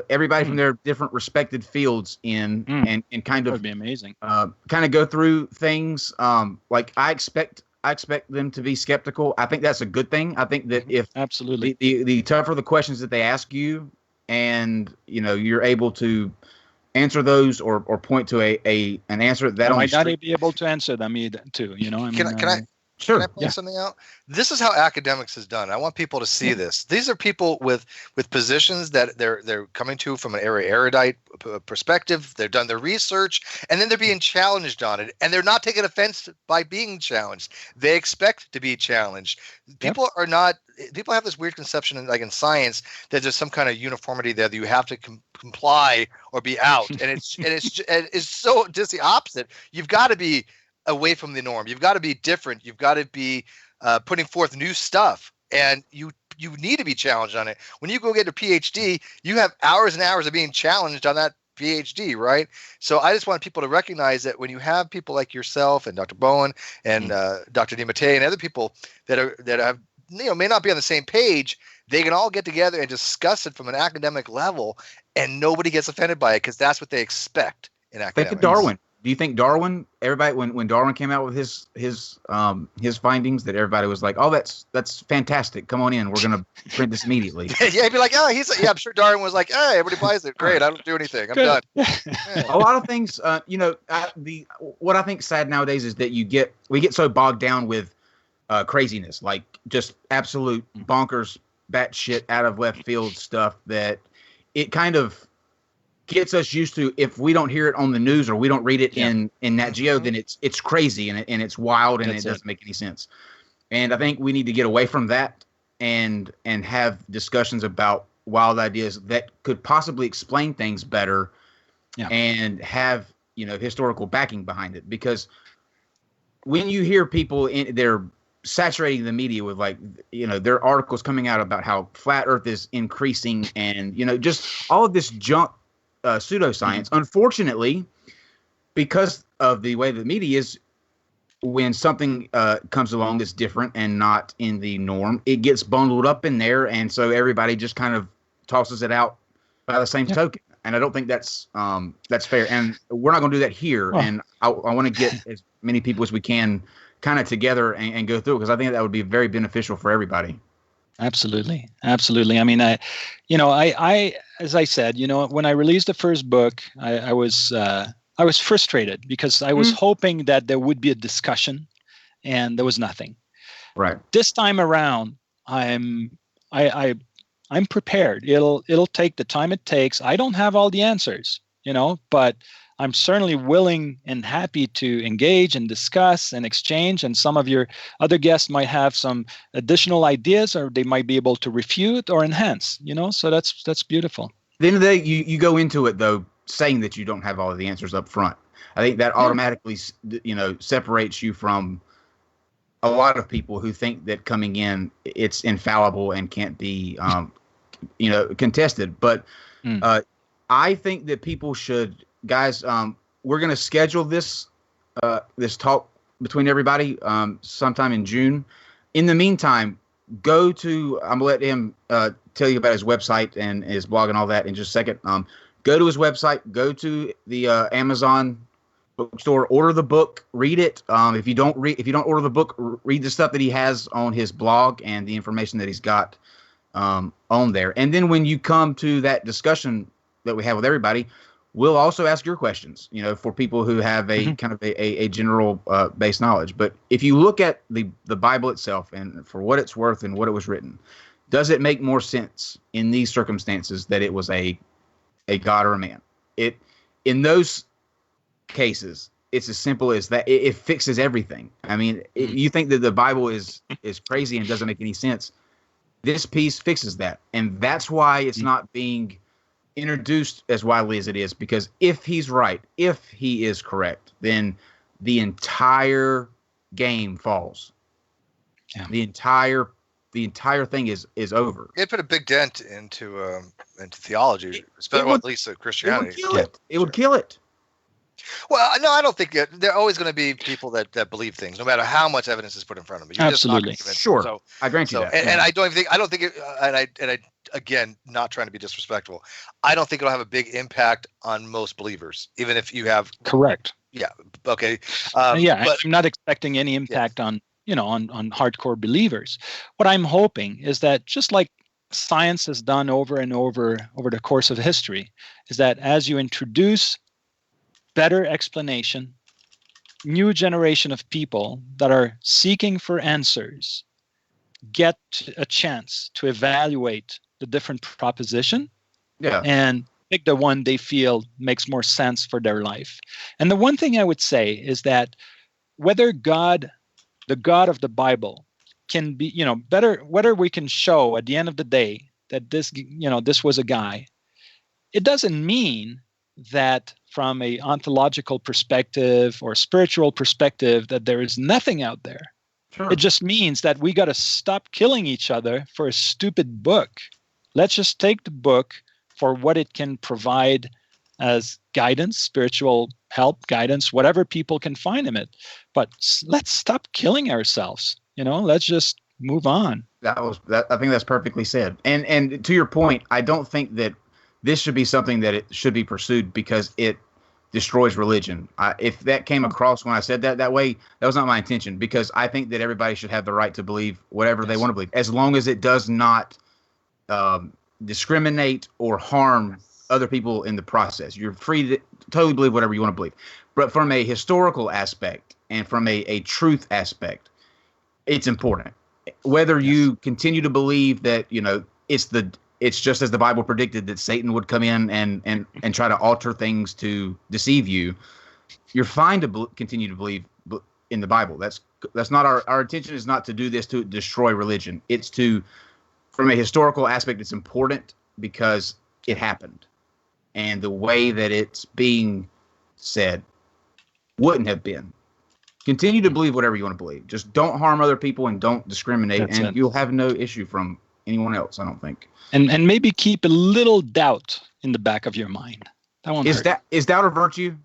everybody from their different respected fields in and kind of that would be amazing. Kind of go through things. Like I expect them to be skeptical. I think that's a good thing. I think that if absolutely the tougher the questions that they ask you, and you're able to answer those or point to an answer that I might not be able to answer them either too. Can I point something out? This is how academics is done. I want people to see this. These are people with positions that they're coming to from an erudite perspective. They've done their research, and then they're being challenged on it, and they're not taking offense by being challenged. They expect to be challenged. People are not. People have this weird conception, like in science, that there's some kind of uniformity there that you have to comply or be out, and it's so just the opposite. You've got to be away from the norm. You've got to be different. You've got to be putting forth new stuff, and you need to be challenged on it. When you go get a PhD, you have hours and hours of being challenged on that PhD, right? So I just want people to recognize that when you have people like yourself and Dr. Bowen and Dr. DiMatteo and other people that have may not be on the same page, they can all get together and discuss it from an academic level, and nobody gets offended by it because that's what they expect in academics. Think of Darwin. Do you think Darwin? Everybody, when Darwin came out with his findings, that everybody was like, "Oh, that's fantastic! Come on in, we're gonna print this immediately." Yeah, he'd be like, "Oh, I'm sure Darwin was like, hey, everybody buys it. Great, I don't do anything. I'm done." Yeah. A lot of things, what I think sad nowadays is that we get so bogged down with craziness, like just absolute bonkers, batshit, out of left field stuff that it kind of gets us used to. If we don't hear it on the news or we don't read it in Nat Geo, then it's crazy and it's wild and it doesn't make any sense. And I think we need to get away from that and have discussions about wild ideas that could possibly explain things better and have historical backing behind it. Because when you hear people they're saturating the media with there are articles coming out about how flat Earth is increasing and just all of this junk. Pseudoscience. Unfortunately, because of the way the media is, when something comes along that's different and not in the norm, it gets bundled up in there, and so everybody just kind of tosses it out by the same token. And I don't think that's fair. And we're not going to do that here. Oh. And I want to get as many people as we can kind of together and go through it, because I think that would be very beneficial for everybody. Absolutely. I mean, I as I said, when I released the first book, I was frustrated because I was hoping that there would be a discussion, and there was nothing. Right. This time around, I'm prepared. It'll take the time it takes. I don't have all the answers, but I'm certainly willing and happy to engage and discuss and exchange. And some of your other guests might have some additional ideas, or they might be able to refute or enhance, so that's beautiful. At the end of the day, you go into it, though, saying that you don't have all of the answers up front. I think that automatically, separates you from a lot of people who think that coming in, it's infallible and can't be, contested. But I think that people should... Guys, we're going to schedule this talk between everybody sometime in June. In the meantime, I'm going to let him tell you about his website and his blog and all that in just a second. Go to his website, go to the Amazon bookstore, order the book, read it. If you don't order the book, read the stuff that he has on his blog and the information that he's got on there. And then when you come to that discussion that we have with everybody, we'll also ask your questions, for people who have a kind of a general base knowledge. But if you look at the Bible itself and for what it's worth and what it was written, does it make more sense in these circumstances that it was a God or a man? In those cases, it's as simple as that. It fixes everything. I mean, you think that the Bible is crazy and doesn't make any sense. This piece fixes that. And that's why it's not being introduced as widely as it is, because if he's right, if he is correct, then the entire game falls. Yeah. The entire thing is over. It put a big dent into theology, especially at least Christianity. It would kill it. Well, no, I don't think there are always going to be people that believe things, no matter how much evidence is put in front of them. You're Absolutely, just not sure. So, I grant you that. And I don't think it. And I again, not trying to be disrespectful. I don't think it'll have a big impact on most believers, even if you have. Correct. Yeah. Okay. But I'm not expecting any impact on hardcore believers. What I'm hoping is that, just like science has done over and over the course of history, is that as you introduce better explanation, new generation of people that are seeking for answers get a chance to evaluate the different proposition and pick the one they feel makes more sense for their life. And the one thing I would say is that whether God, the God of the Bible, can be, whether we can show at the end of the day that this was a guy, it doesn't mean that from a ontological perspective or spiritual perspective that there is nothing out there. Sure. It just means that we got to stop killing each other for a stupid book. Let's just take the book for what it can provide as guidance, spiritual help, guidance, whatever people can find in it. But let's stop killing ourselves. Let's just move on. I think that's perfectly said. And to your point, I don't think that this should be something that it should be pursued because it destroys religion. If that came across when I said that way, that was not my intention, because I think that everybody should have the right to believe whatever they want to believe, as long as it does not discriminate or harm other people in the process. You're free to totally believe whatever you want to believe. But from a historical aspect and from a truth aspect, it's important. Whether you continue to believe that, it's just as the Bible predicted that Satan would come in and try to alter things to deceive you, you're fine to continue to believe in the Bible. That's not our intention is not to do this to destroy religion. It's to, from a historical aspect, it's important because it happened. And the way that it's being said wouldn't have been. Continue to believe whatever you want to believe. Just don't harm other people and don't discriminate. You'll have no issue from anyone else, I don't think. And maybe keep a little doubt in the back of your mind. That won't hurt. Is doubt a virtue?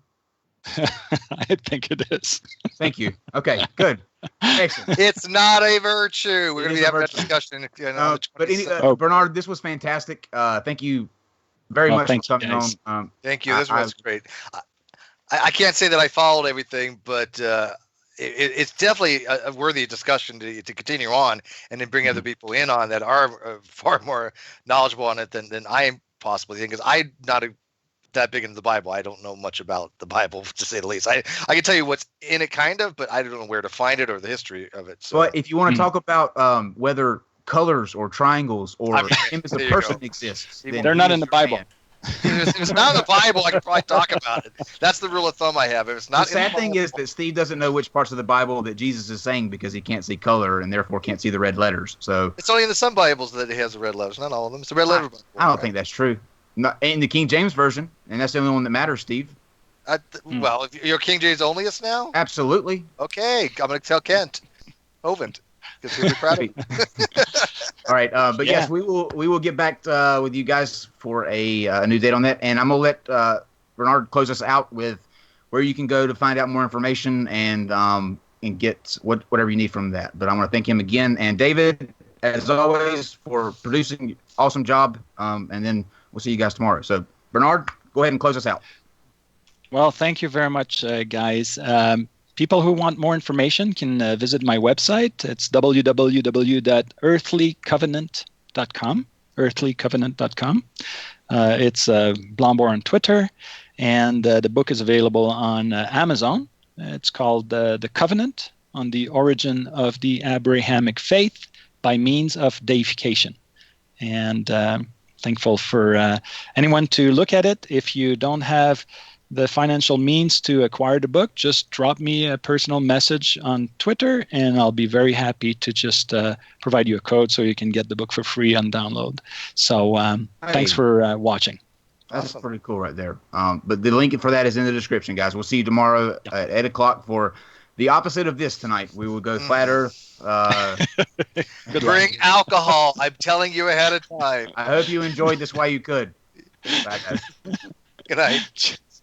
I think it is. Thank you. Okay, good. Excellent. It's not a virtue. We're going to be having that discussion. Bernard, this was fantastic. Thank you very much for coming on. Thank you. This was great. I can't say that I followed everything, but it's definitely a worthy discussion to continue on and then bring other people in on that are far more knowledgeable on it than I am possibly, because I'm not that big into the Bible. I don't know much about the Bible, to say the least. I can tell you what's in it, kind of, but I don't know where to find it or the history of it. So, but if you want to talk about whether colors or triangles or image of person exists, they're not in the Bible. If it's not in the Bible, I can probably talk about it. That's the rule of thumb I have. If it's not, the sad thing is that Steve doesn't know which parts of the Bible that Jesus is saying because he can't see color and therefore can't see the red letters. So it's only in the some Bibles that it has the red letters. Not all of them. It's the red letter Bible. I don't think that's true. Not in the King James version, and that's the only one that matters, Steve. Well, if you're King James onlyist now. Absolutely. Okay, I'm going to tell Kent Ovent because he'll be proud of me. All right, but yes, we will get back with you guys for a new date on that, and I'm gonna let Bernard close us out with where you can go to find out more information and get whatever you need from that. But I want to thank him again, and David, as always, for producing. Awesome job, and then we'll see you guys tomorrow. So Bernard, go ahead and close us out. Well, thank you very much, guys. People who want more information can visit my website. It's www.earthlycovenant.com. Earthlycovenant.com. It's Blanbour on Twitter, and the book is available on Amazon. It's called The Covenant on the Origin of the Abrahamic Faith by Means of Deification. And thankful for anyone to look at it. If you don't have the financial means to acquire the book, just drop me a personal message on Twitter, and I'll be very happy to just provide you a code so you can get the book for free on download. So thanks for watching. That's Awesome. pretty cool right there. But the link for that is in the description, guys. We'll see you tomorrow at 8 o'clock for the opposite of this tonight. We will go flat Earth. Bring alcohol. I'm telling you ahead of time. I hope you enjoyed this while you could. Bye, guys. Good night.